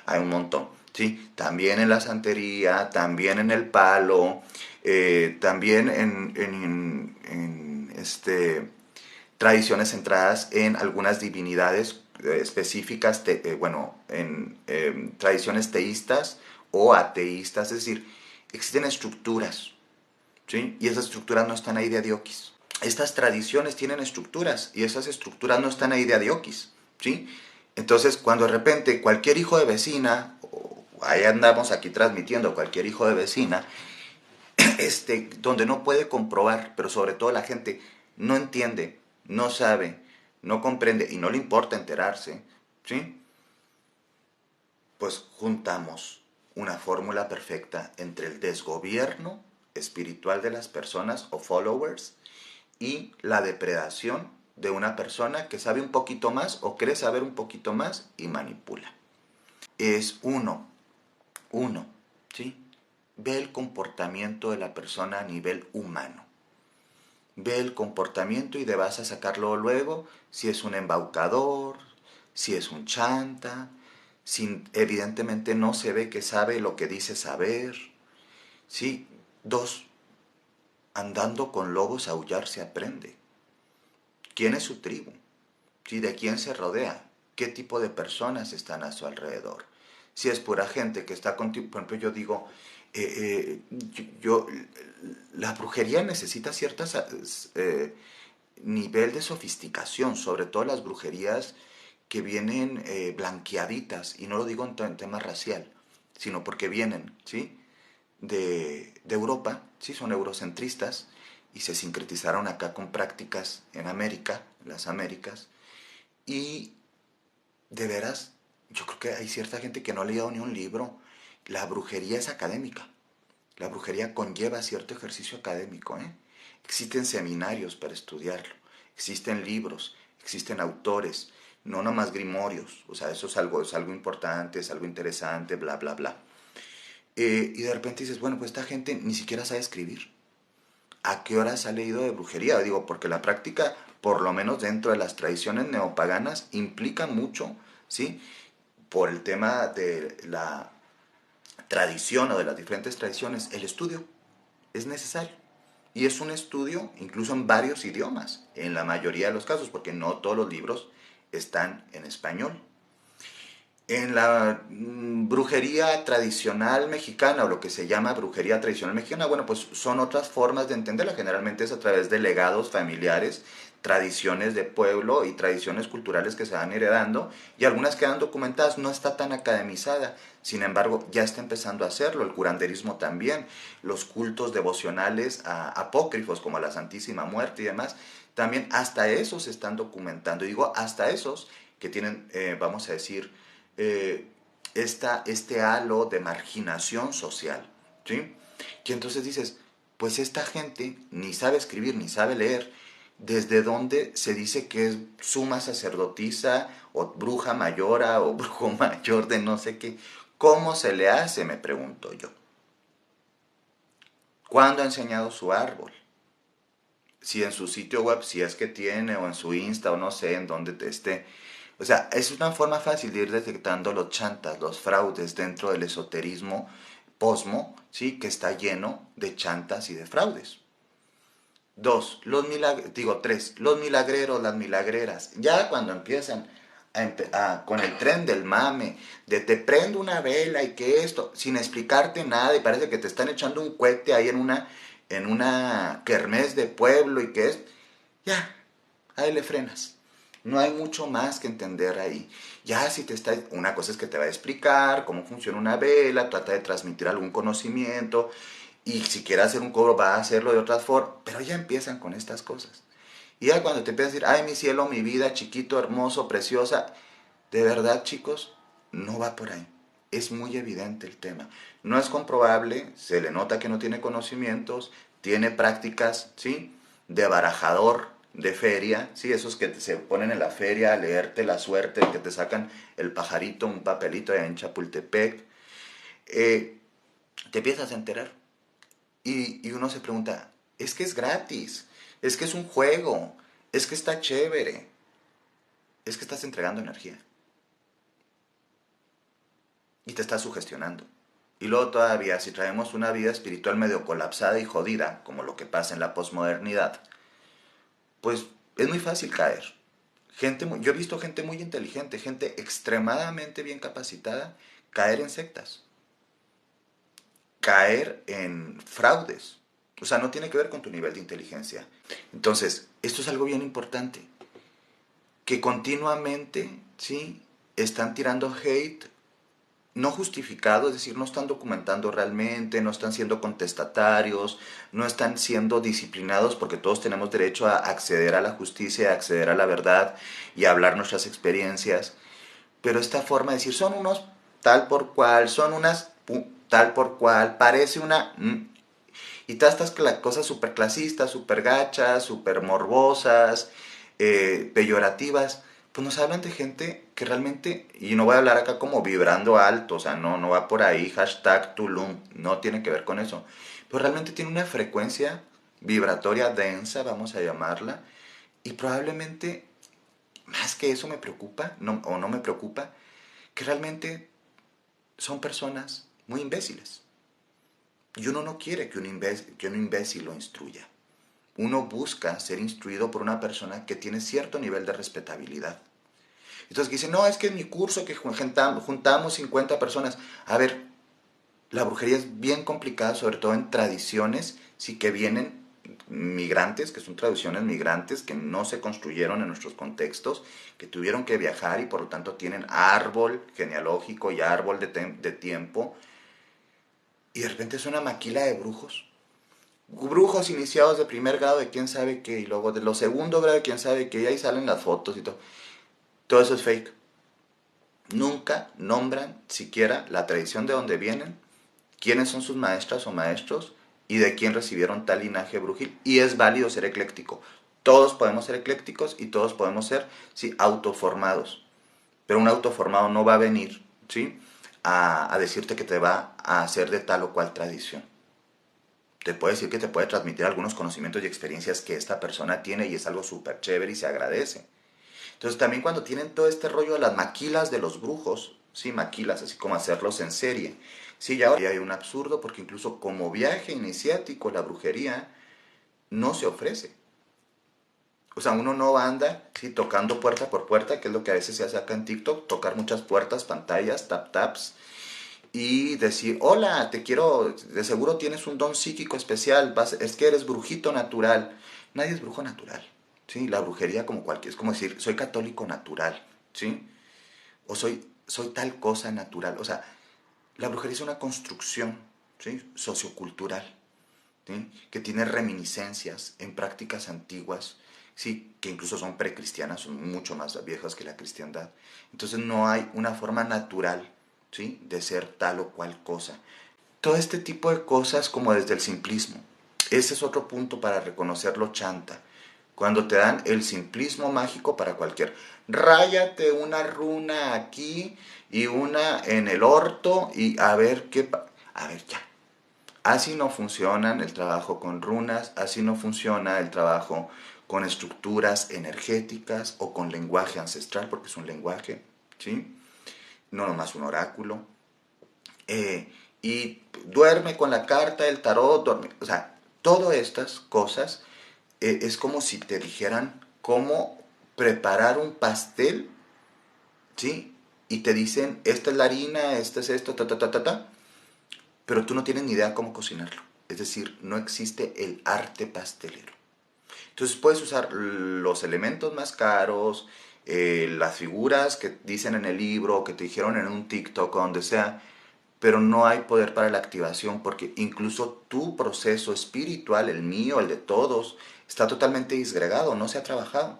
hay un montón. ¿Sí? También en la santería, también en el palo, también tradiciones centradas en algunas divinidades específicas, en tradiciones teístas o ateístas, es decir, existen estructuras, ¿sí? Y esas estructuras no están ahí de adiokis. Estas tradiciones tienen estructuras y esas estructuras no están ahí de adiokis, ¿sí? Entonces, cuando de repente cualquier hijo de vecina, o ahí andamos aquí transmitiendo cualquier hijo de vecina, donde no puede comprobar, pero sobre todo la gente no entiende, no sabe, no comprende y no le importa enterarse, ¿sí? Pues juntamos una fórmula perfecta entre el desgobierno espiritual de las personas o followers y la depredación de una persona que sabe un poquito más o cree saber un poquito más y manipula. Es uno, ¿sí? Ve el comportamiento de la persona a nivel humano. Ve el comportamiento y vas a sacarlo luego si es un embaucador, si es un chanta, si evidentemente no se ve que sabe lo que dice saber. Sí, dos, andando con lobos a aullar se aprende. ¿Quién es su tribu? ¿sí? De quién se rodea, qué tipo de personas están a su alrededor. Si es pura gente que está contigo, por ejemplo, yo digo, yo, la brujería necesita ciertas nivel de sofisticación, sobre todo las brujerías que vienen blanqueaditas, y no lo digo en tema racial, sino porque vienen, ¿sí? De Europa, ¿sí? Son eurocentristas y se sincretizaron acá con prácticas en América, en las Américas, y de veras, yo creo que hay cierta gente que no ha leído ni un libro. La brujería es académica. La brujería conlleva cierto ejercicio académico, ¿eh? Existen seminarios para estudiarlo, existen libros, existen autores, no nomás grimorios, o sea, eso es algo importante, es algo interesante, bla, bla, bla. Y de repente dices, bueno, pues esta gente ni siquiera sabe escribir. ¿A qué horas ha leído de brujería? Digo, porque la práctica, por lo menos dentro de las tradiciones neopaganas, implica mucho, ¿sí? Por el tema de la tradición o de las diferentes tradiciones, el estudio es necesario. Y es un estudio incluso en varios idiomas, en la mayoría de los casos, porque no todos los libros están en español. En la brujería tradicional mexicana, o lo que se llama brujería tradicional mexicana, bueno, pues son otras formas de entenderla. Generalmente es a través de legados familiares, tradiciones de pueblo y tradiciones culturales que se van heredando, y algunas quedan documentadas. No está tan academizada, sin embargo, ya está empezando a hacerlo. El curanderismo también, los cultos devocionales apócrifos, como a la Santísima Muerte y demás, también hasta esos se están documentando. Y digo, hasta esos que tienen, vamos a decir, eh, este halo de marginación social, ¿sí? Y entonces dices, pues esta gente ni sabe escribir ni sabe leer. ¿Desde dónde se dice que es suma sacerdotisa o bruja mayora o brujo mayor de no sé qué? ¿Cómo se le hace? Me pregunto yo. ¿Cuándo ha enseñado su árbol? Si en su sitio web, si es que tiene, o en su Insta, o no sé, en donde te esté. O sea, es una forma fácil de ir detectando los chantas, los fraudes dentro del esoterismo posmo, ¿sí? Que está lleno de chantas y de fraudes. Dos, tres, los milagreros, las milagreras. Ya cuando empiezan con el tren del mame, de te prendo una vela y que esto, sin explicarte nada, y parece que te están echando un cohete ahí en una kermés de pueblo y que es, ya, ahí le frenas. No hay mucho más que entender ahí. Ya si te está, una cosa es que te va a explicar cómo funciona una vela, trata de transmitir algún conocimiento, y si quiere hacer un cobro va a hacerlo de otras formas, pero ya empiezan con estas cosas. Y ya cuando te empiezan a decir, ay mi cielo, mi vida, chiquito, hermoso, preciosa, de verdad chicos, no va por ahí. Es muy evidente el tema. No es comprobable, se le nota que no tiene conocimientos, tiene prácticas, ¿sí? De barajador, de feria, ¿sí? Esos que se ponen en la feria a leerte la suerte, que te sacan el pajarito, un papelito en Chapultepec. Te empiezas a enterar. Y uno se pregunta, es que es gratis, es que es un juego, es que está chévere, es que estás entregando energía y te estás sugestionando. Y luego todavía, si traemos una vida espiritual medio colapsada y jodida, como lo que pasa en la posmodernidad, pues es muy fácil caer. Yo he visto gente muy inteligente, gente extremadamente bien capacitada, caer en sectas, caer en fraudes. O sea, no tiene que ver con tu nivel de inteligencia. Entonces, esto es algo bien importante, que continuamente, ¿sí? Están tirando hate no justificado, es decir, no están documentando realmente, no están siendo contestatarios, no están siendo disciplinados, porque todos tenemos derecho a acceder a la justicia, a acceder a la verdad y a hablar nuestras experiencias. Pero esta forma de decir, son unos tal por cual, son unas tal por cual, parece una... y todas estas cosas súper clasistas, súper gachas, súper morbosas, peyorativas, pues nos hablan de gente que realmente, y no voy a hablar acá como vibrando alto, o sea, no va por ahí, hashtag Tulum, no tiene que ver con eso, pero realmente tiene una frecuencia vibratoria densa, vamos a llamarla, y probablemente más que eso me preocupa, o no me preocupa, que realmente son personas muy imbéciles. Y uno no quiere que un imbécil lo instruya. uno busca ser instruido por una persona que tiene cierto nivel de respetabilidad. Entonces dicen, no, es que en mi curso que juntamos 50 personas. A ver, la brujería es bien complicada, sobre todo en tradiciones, sí que vienen migrantes, que son tradiciones migrantes que no se construyeron en nuestros contextos, que tuvieron que viajar y por lo tanto tienen árbol genealógico y árbol de tiempo, y de repente es una maquila de brujos. Brujos iniciados de primer grado de quién sabe qué, y luego de los segundo grado de quién sabe qué, y ahí salen las fotos y todo. Todo eso es fake. Nunca nombran siquiera la tradición de donde vienen, quiénes son sus maestras o maestros y de quién recibieron tal linaje brujil. Y es válido ser ecléctico. Todos podemos ser eclécticos y todos podemos ser, sí, autoformados. Pero un autoformado no va a venir, ¿sí? A decirte que te va a hacer de tal o cual tradición. Te puede decir que te puede transmitir algunos conocimientos y experiencias que esta persona tiene y es algo súper chévere y se agradece. Entonces también cuando tienen todo este rollo de las maquilas de los brujos, sí, maquilas, así como hacerlos en serie. Sí, ya ahora hay un absurdo porque incluso como viaje iniciático la brujería no se ofrece. O sea, uno no anda, sí, tocando puerta por puerta, que es lo que a veces se hace acá en TikTok, tocar muchas puertas, pantallas, tap taps, y decir, hola, te quiero, de seguro tienes un don psíquico especial, es que eres brujito natural. Nadie es brujo natural, ¿sí? La brujería como cualquier, es como decir, soy católico natural, ¿sí? O soy tal cosa natural. O sea, la brujería es una construcción, ¿sí? Sociocultural, ¿sí? Que tiene reminiscencias en prácticas antiguas, sí, que incluso son precristianas, son mucho más viejas que la cristiandad. Entonces no hay una forma natural, ¿sí?, de ser tal o cual cosa. Todo este tipo de cosas como desde el simplismo. Ese es otro punto para reconocerlo chanta. Cuando te dan el simplismo mágico para cualquier. Ráyate una runa aquí y una en el orto y a ver qué... A ver, ya. Así no funciona el trabajo con runas, así no funciona el trabajo con estructuras energéticas o con lenguaje ancestral, porque es un lenguaje, ¿sí? No nomás un oráculo. Y duerme con la carta del tarot, duerme. O sea, todas estas cosas es como si te dijeran cómo preparar un pastel, ¿sí? Y te dicen, esta es la harina, esta es esto, ta, ta, ta, ta, ta, pero tú no tienes ni idea cómo cocinarlo. Es decir, no existe el arte pastelero. Entonces puedes usar los elementos más caros, las figuras que dicen en el libro, que te dijeron en un TikTok o donde sea, pero no hay poder para la activación porque incluso tu proceso espiritual, el mío, el de todos, está totalmente disgregado, no se ha trabajado.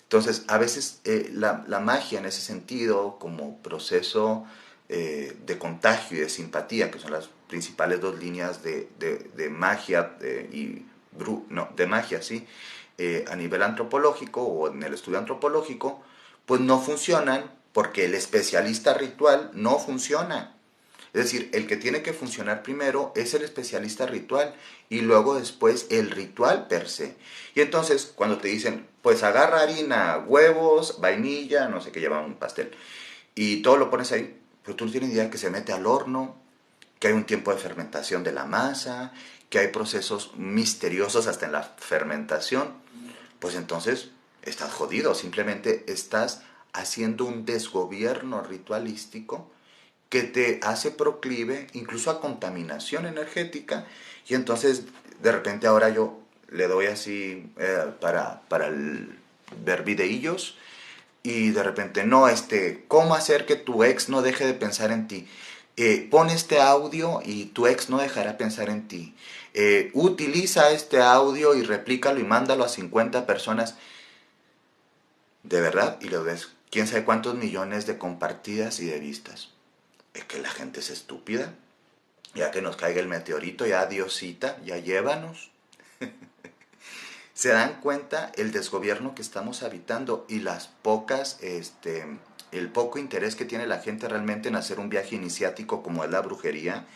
Entonces, a veces la magia en ese sentido, como proceso de contagio y de simpatía, que son las principales dos líneas de magia de magia, ¿sí? A nivel antropológico o en el estudio antropológico, pues no funcionan porque el especialista ritual no funciona. Es decir, el que tiene que funcionar primero es el especialista ritual y luego después el ritual per se. Y entonces cuando te dicen, pues agarra harina, huevos, vainilla, no sé qué lleva un pastel, y todo lo pones ahí, pero tú no tienes idea que se mete al horno, que hay un tiempo de fermentación de la masa, que hay procesos misteriosos hasta en la fermentación, pues entonces estás jodido, simplemente estás haciendo un desgobierno ritualístico que te hace proclive incluso a contaminación energética y entonces de repente ahora yo le doy así para ver videillos y de repente no, ¿cómo hacer que tu ex no deje de pensar en ti? Pon este audio y tu ex no dejará pensar en ti. Utiliza este audio y replícalo y mándalo a 50 personas. De verdad, y lo ves, quién sabe cuántos millones de compartidas y de vistas. Es que la gente es estúpida. Ya que nos caiga el meteorito, ya Diosita, ya llévanos. Se dan cuenta el desgobierno que estamos habitando y el poco interés que tiene la gente realmente en hacer un viaje iniciático como es la brujería,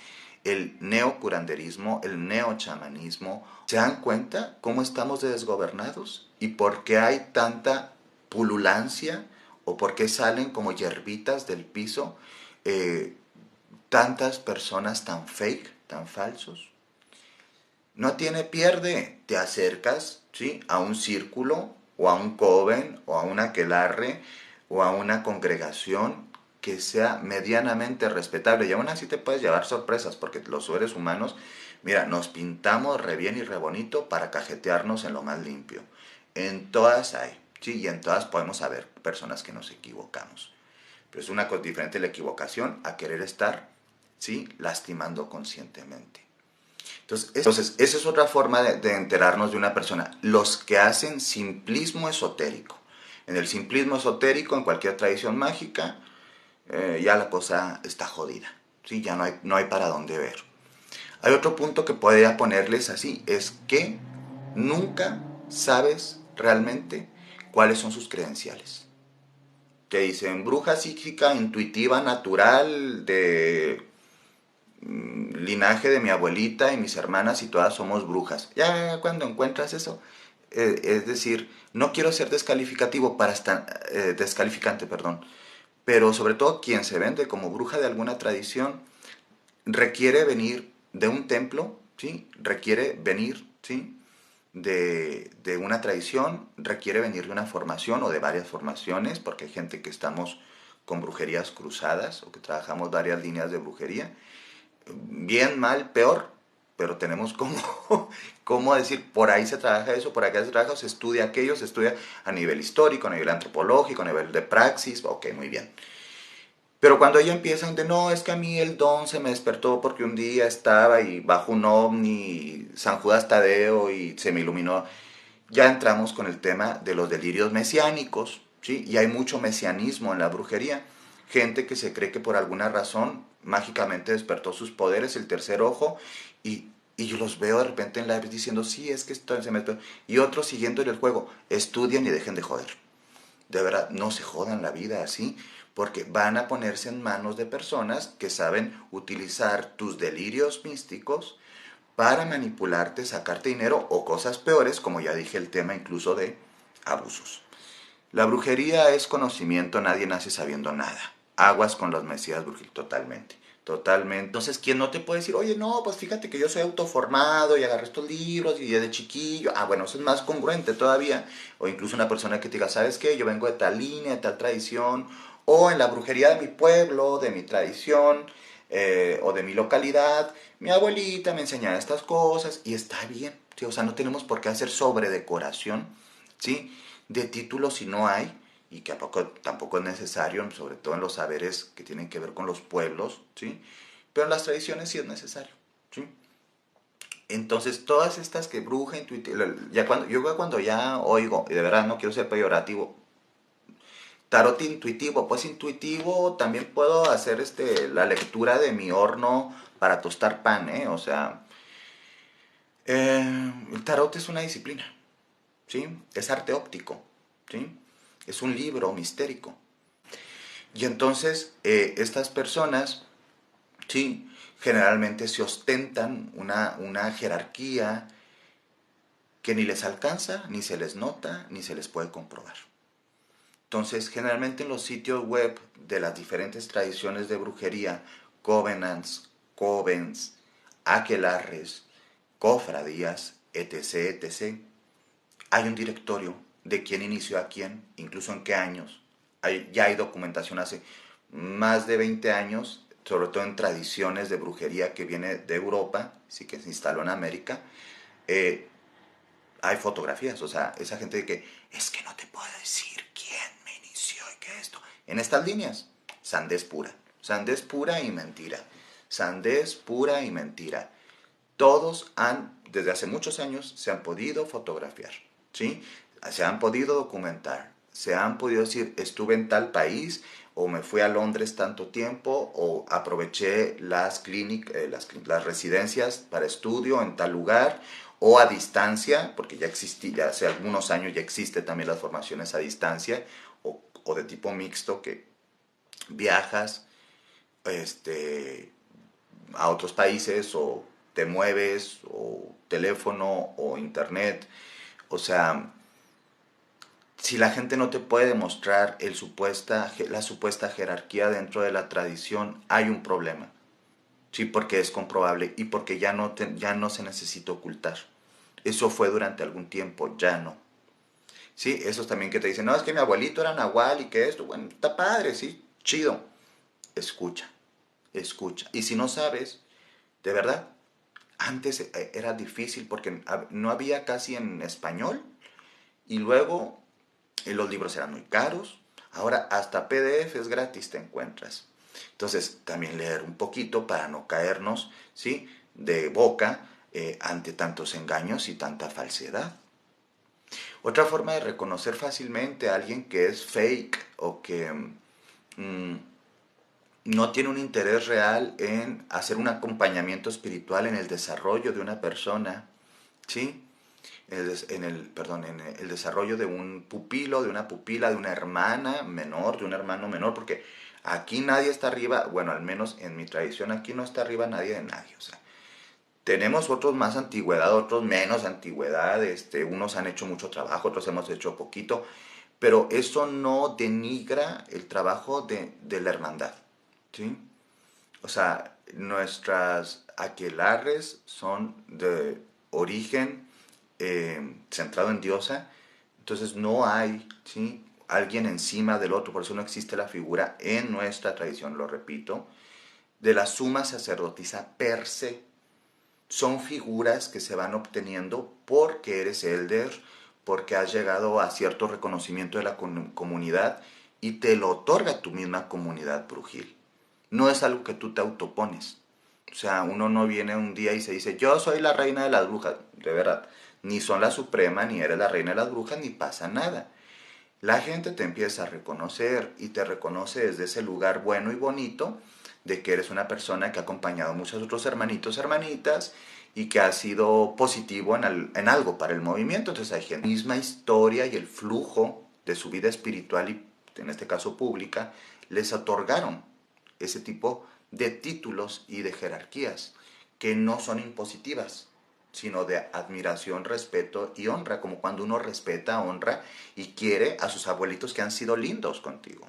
el neocuranderismo, el neochamanismo. ¿Se dan cuenta cómo estamos desgobernados? ¿Y por qué hay tanta pululancia? ¿O por qué salen como hierbitas del piso tantas personas tan fake, tan falsos? No tiene pierde. Te acercas, ¿sí? A un círculo, o a un coven, o a un aquelarre, o a una congregación que sea medianamente respetable. Y aún así te puedes llevar sorpresas, porque los seres humanos, mira, nos pintamos re bien y re bonito para cajetearnos en lo más limpio. En todas hay, ¿sí? Y en todas podemos haber personas que nos equivocamos. Pero es una cosa diferente la equivocación a querer estar, ¿sí? Lastimando conscientemente. Entonces, esa es otra forma de enterarnos de una persona. Los que hacen simplismo esotérico. En el simplismo esotérico, en cualquier tradición mágica, ya la cosa está jodida. ¿Sí? Ya no hay para dónde ver. Hay otro punto que podría ponerles así, es que nunca sabes realmente cuáles son sus credenciales. Que dicen bruja psíquica, intuitiva, natural, de linaje de mi abuelita y mis hermanas y todas somos brujas. Ya cuando encuentras eso, es decir, no quiero ser descalificativo para estar, descalificante, perdón, pero sobre todo quien se vende como bruja de alguna tradición requiere venir de un templo, ¿sí? Requiere venir, ¿sí? De una tradición, requiere venir de una formación o de varias formaciones, porque hay gente que estamos con brujerías cruzadas o que trabajamos varias líneas de brujería, bien, mal, peor, pero tenemos como, cómo decir, por ahí se trabaja eso, por acá se trabaja, se estudia aquello, se estudia a nivel histórico, a nivel antropológico, a nivel de praxis, ok, muy bien. Pero cuando ella empieza de, no, es que a mí el don se me despertó porque un día estaba y bajo un ovni, San Judas Tadeo y se me iluminó, ya entramos con el tema de los delirios mesiánicos, ¿sí? Y hay mucho mesianismo en la brujería. Gente que se cree que por alguna razón mágicamente despertó sus poderes, el tercer ojo, y yo los veo de repente en live diciendo, sí, es que esto se me... Y otros siguiendo el juego, estudien y dejen de joder. De verdad, no se jodan la vida así, porque van a ponerse en manos de personas que saben utilizar tus delirios místicos para manipularte, sacarte dinero o cosas peores, como ya dije, el tema incluso de abusos. La brujería es conocimiento, nadie nace sabiendo nada. Aguas con los mesías brujil, totalmente. Totalmente. Entonces, ¿quién no te puede decir, oye, no, pues fíjate que yo soy autoformado y agarré estos libros y desde chiquillo? Ah, bueno, eso es más congruente todavía. O incluso una persona que te diga, ¿sabes qué? Yo vengo de tal línea, de tal tradición. O en la brujería de mi pueblo, de mi tradición, o de mi localidad, mi abuelita me enseñaba estas cosas y está bien. ¿Sí? O sea, no tenemos por qué hacer sobredecoración, ¿sí? De títulos si no hay, y que tampoco es necesario, sobre todo en los saberes que tienen que ver con los pueblos, ¿sí? Pero en las tradiciones sí es necesario, ¿sí? Entonces, todas estas que bruja, intuitiva, yo cuando ya oigo, y de verdad no quiero ser peyorativo, tarot intuitivo, pues intuitivo también puedo hacer la lectura de mi horno para tostar pan, ¿eh? O sea, el tarot es una disciplina, ¿sí? Es arte óptico, ¿sí? Es un libro mistérico. Y entonces estas personas, sí, generalmente se ostentan una jerarquía que ni les alcanza, ni se les nota, ni se les puede comprobar. Entonces, generalmente en los sitios web de las diferentes tradiciones de brujería, covenants, covens, aquelarres, cofradías, etc., etc., hay un directorio de quién inició a quién, incluso en qué años. Ya hay documentación hace más de 20 años, sobre todo en tradiciones de brujería que viene de Europa, sí que se instaló en América. Eh, Hay fotografías, o sea, esa gente de que es que no te puedo decir quién me inició y qué esto. En estas líneas, sandez pura y mentira. Sandez pura y mentira. Todos desde hace muchos años, se han podido fotografiar, ¿sí? Se han podido documentar, se han podido decir, estuve en tal país, o me fui a Londres tanto tiempo, o aproveché las residencias para estudio en tal lugar, o a distancia, porque ya existía, ya hace algunos años ya existe también las formaciones a distancia, o de tipo mixto, que viajas, este, a otros países o te mueves o teléfono o internet. O sea, si la gente no te puede demostrar la supuesta jerarquía dentro de la tradición, hay un problema. Sí, porque es comprobable y porque ya no se necesita ocultar. Eso fue durante algún tiempo, ya no. Sí, esos también que te dicen, no, es que mi abuelito era nahual y que esto, bueno, está padre, sí, chido. Escucha, escucha. Y si no sabes, de verdad, antes era difícil porque no había casi en español y luego los libros eran muy caros. Ahora hasta PDFs gratis te encuentras. Entonces, también leer un poquito para no caernos, ¿sí? De boca ante tantos engaños y tanta falsedad. Otra forma de reconocer fácilmente a alguien que es fake o que mm, no tiene un interés real en hacer un acompañamiento espiritual en el desarrollo de una persona, ¿sí? En el desarrollo de un pupilo, de una pupila, de una hermana menor, de un hermano menor, porque aquí nadie está arriba, bueno, al menos en mi tradición aquí no está arriba nadie de nadie, o sea, tenemos otros más antigüedad, otros menos antigüedad, unos han hecho mucho trabajo, otros hemos hecho poquito, pero eso no denigra el trabajo de la hermandad, ¿sí? O sea, nuestras aquelarres son de origen centrado en diosa, entonces no hay, ¿sí? Alguien encima del otro, por eso no existe la figura en nuestra tradición, lo repito, de la suma sacerdotisa per se. Son figuras que se van obteniendo porque eres elder, porque has llegado a cierto reconocimiento de la comunidad y te lo otorga tu misma comunidad brujil. No es algo que tú te autopones. O sea, uno no viene un día y se dice, yo soy la reina de las brujas, de verdad. Ni son la suprema, ni eres la reina de las brujas, ni pasa nada. La gente te empieza a reconocer y te reconoce desde ese lugar bueno y bonito de que eres una persona que ha acompañado a muchos otros hermanitos, hermanitas y que ha sido positivo en algo para el movimiento. Entonces hay gente, la misma historia y el flujo de su vida espiritual y en este caso pública, les otorgaron ese tipo de títulos y de jerarquías que no son impositivas, sino de admiración, respeto y honra, como cuando uno respeta, honra y quiere a sus abuelitos que han sido lindos contigo.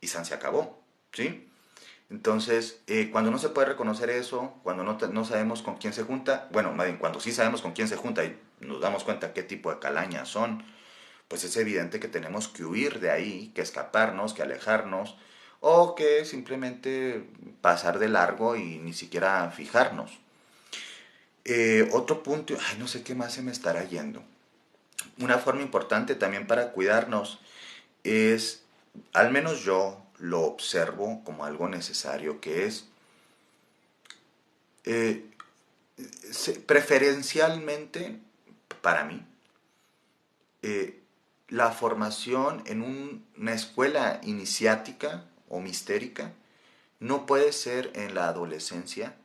Y San se acabó, ¿sí? Entonces, cuando no se puede reconocer eso, cuando no sabemos con quién se junta, bueno, más bien, cuando sí sabemos con quién se junta y nos damos cuenta qué tipo de calañas son, pues es evidente que tenemos que huir de ahí, que escaparnos, que alejarnos, o que simplemente pasar de largo y ni siquiera fijarnos. Otro punto, ay, no sé qué más se me estará yendo. Una forma importante también para cuidarnos es, al menos yo lo observo como algo necesario, que es eh, preferencialmente para mí eh, la formación en una escuela iniciática o mistérica no puede ser en la adolescencia,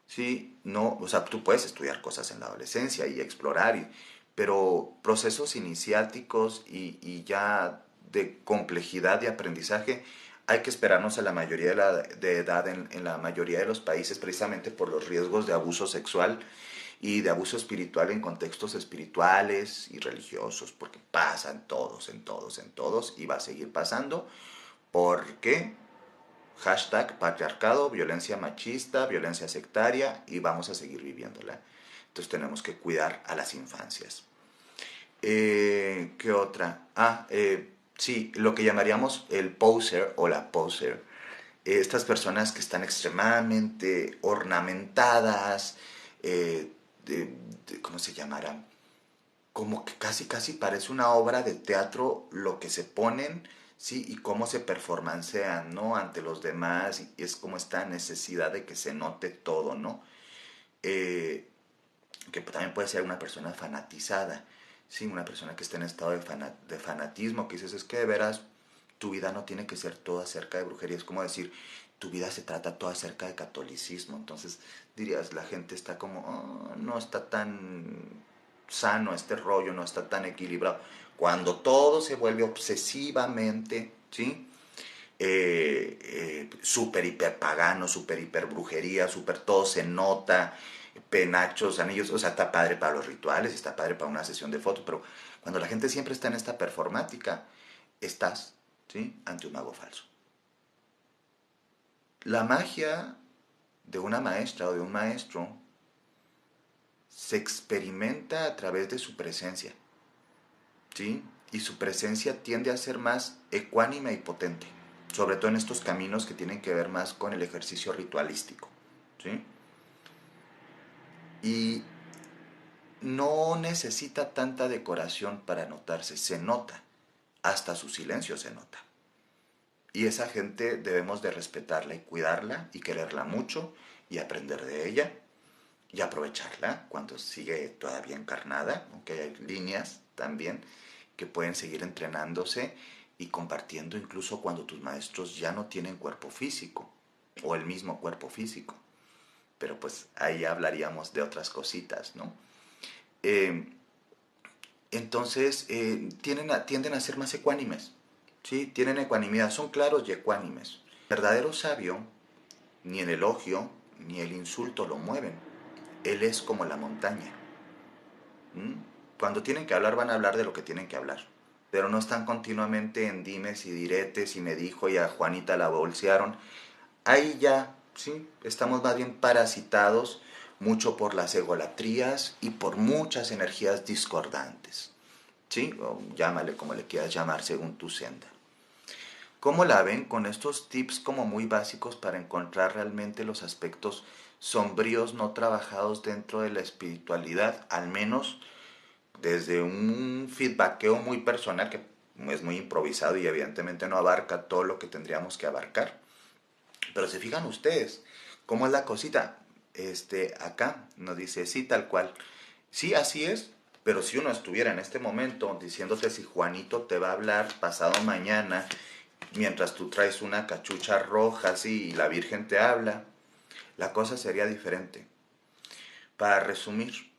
¿sí? No, o sea, tú puedes estudiar cosas en la adolescencia y explorar, pero procesos iniciáticos y ya de complejidad de aprendizaje hay que esperarnos a la mayoría de edad en la mayoría de los países precisamente por los riesgos de abuso sexual y de abuso espiritual en contextos espirituales y religiosos, porque pasa en todos, en todos, en todos, y va a seguir pasando, porque hashtag patriarcado, violencia machista, violencia sectaria, y vamos a seguir viviéndola. Entonces tenemos que cuidar a las infancias. ¿Qué otra? Sí, lo que llamaríamos el poser o la poser. Estas personas que están extremadamente ornamentadas, eh, ¿cómo se llamará? Como que casi casi parece una obra de teatro lo que se ponen, sí, y cómo se performancean, ¿no? Ante los demás, y es como esta necesidad de que se note todo, ¿no? Eh, que también puede ser una persona fanatizada, sí, una persona que está en estado de fanatismo, que dices, es que de veras tu vida no tiene que ser toda acerca de brujería, es como decir, tu vida se trata toda acerca de catolicismo, entonces dirías, la gente está como, oh, no está tan sano este rollo, no está tan equilibrado. Cuando todo se vuelve obsesivamente, ¿sí? Súper hiper pagano, súper hiper brujería, súper todo se nota, penachos, anillos, o sea, está padre para los rituales, está padre para una sesión de fotos, pero cuando la gente siempre está en esta performática, estás, ¿sí? Ante un mago falso. La magia de una maestra o de un maestro se experimenta a través de su presencia, ¿sí? Y su presencia tiende a ser más ecuánime y potente, sobre todo en estos caminos que tienen que ver más con el ejercicio ritualístico, ¿sí? Y no necesita tanta decoración para notarse, se nota, hasta su silencio se nota. Y esa gente debemos de respetarla y cuidarla y quererla mucho y aprender de ella y aprovecharla cuando sigue todavía encarnada, aunque hay líneas también que pueden seguir entrenándose y compartiendo incluso cuando tus maestros ya no tienen cuerpo físico o el mismo cuerpo físico. Pero pues ahí hablaríamos de otras cositas, ¿no? Eh, entonces tienden a ser más ecuánimes, ¿sí? Tienen ecuanimidad, son claros y ecuánimes. El verdadero sabio, ni el elogio ni el insulto lo mueven. Él es como la montaña. ¿Mm? Cuando tienen que hablar van a hablar de lo que tienen que hablar, pero no están continuamente en dimes y diretes y me dijo y a Juanita la bolsearon. Ahí ya, sí, estamos más bien parasitados mucho por las egolatrías y por muchas energías discordantes, ¿sí? O llámale como le quieras llamar según tu senda. ¿Cómo la ven con estos tips como muy básicos para encontrar realmente los aspectos sombríos no trabajados dentro de la espiritualidad, al menos desde un feedbackeo muy personal que es muy improvisado y evidentemente no abarca todo lo que tendríamos que abarcar? Pero se fijan ustedes, ¿cómo es la cosita? Acá nos dice, sí, tal cual. Sí, así es, pero si uno estuviera en este momento diciéndote si Juanito te va a hablar pasado mañana, mientras tú traes una cachucha roja así y la Virgen te habla, la cosa sería diferente. Para resumir,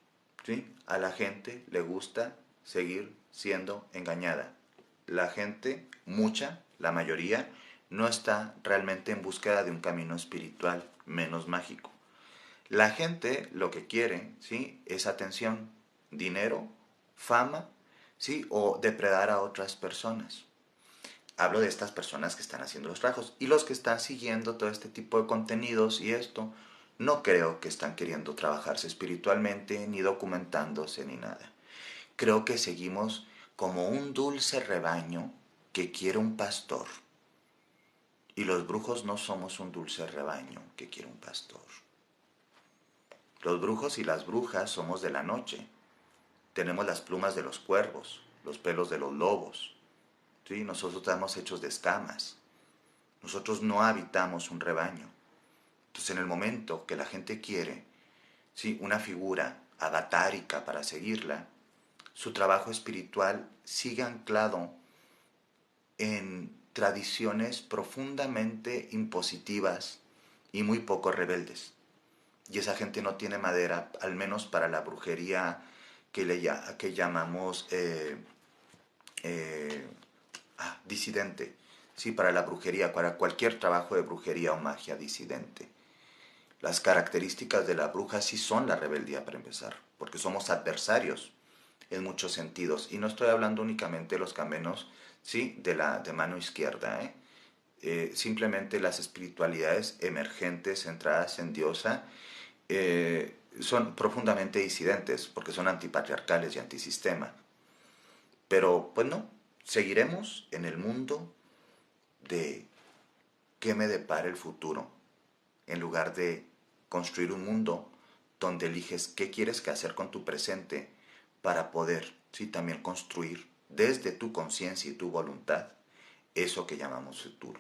¿sí? A la gente le gusta seguir siendo engañada. La gente, mucha, la mayoría, no está realmente en búsqueda de un camino espiritual menos mágico. La gente lo que quiere, ¿sí? Es atención, dinero, fama, ¿sí? O depredar a otras personas. Hablo de estas personas que están haciendo los trabajos y los que están siguiendo todo este tipo de contenidos y esto, no creo que están queriendo trabajarse espiritualmente, ni documentándose, ni nada. Creo que seguimos como un dulce rebaño que quiere un pastor. Y los brujos no somos un dulce rebaño que quiere un pastor. Los brujos y las brujas somos de la noche. Tenemos las plumas de los cuervos, los pelos de los lobos. ¿Sí? Nosotros estamos hechos de escamas. Nosotros no habitamos un rebaño. Entonces, en el momento que la gente quiere, ¿sí? Una figura avatárica para seguirla, su trabajo espiritual sigue anclado en tradiciones profundamente impositivas y muy poco rebeldes. Y esa gente no tiene madera, al menos para la brujería que llamamos eh, disidente. Sí, para la brujería, para cualquier trabajo de brujería o magia disidente. Las características de la bruja sí son la rebeldía para empezar, porque somos adversarios en muchos sentidos. Y no estoy hablando únicamente de los caminos, sí, de mano izquierda, simplemente las espiritualidades emergentes, centradas en diosa, son profundamente disidentes, porque son antipatriarcales y antisistema. Pero, pues no, seguiremos en el mundo de qué me depara el futuro, en lugar de construir un mundo donde eliges qué quieres que hacer con tu presente para poder, sí, también construir desde tu conciencia y tu voluntad eso que llamamos futuro.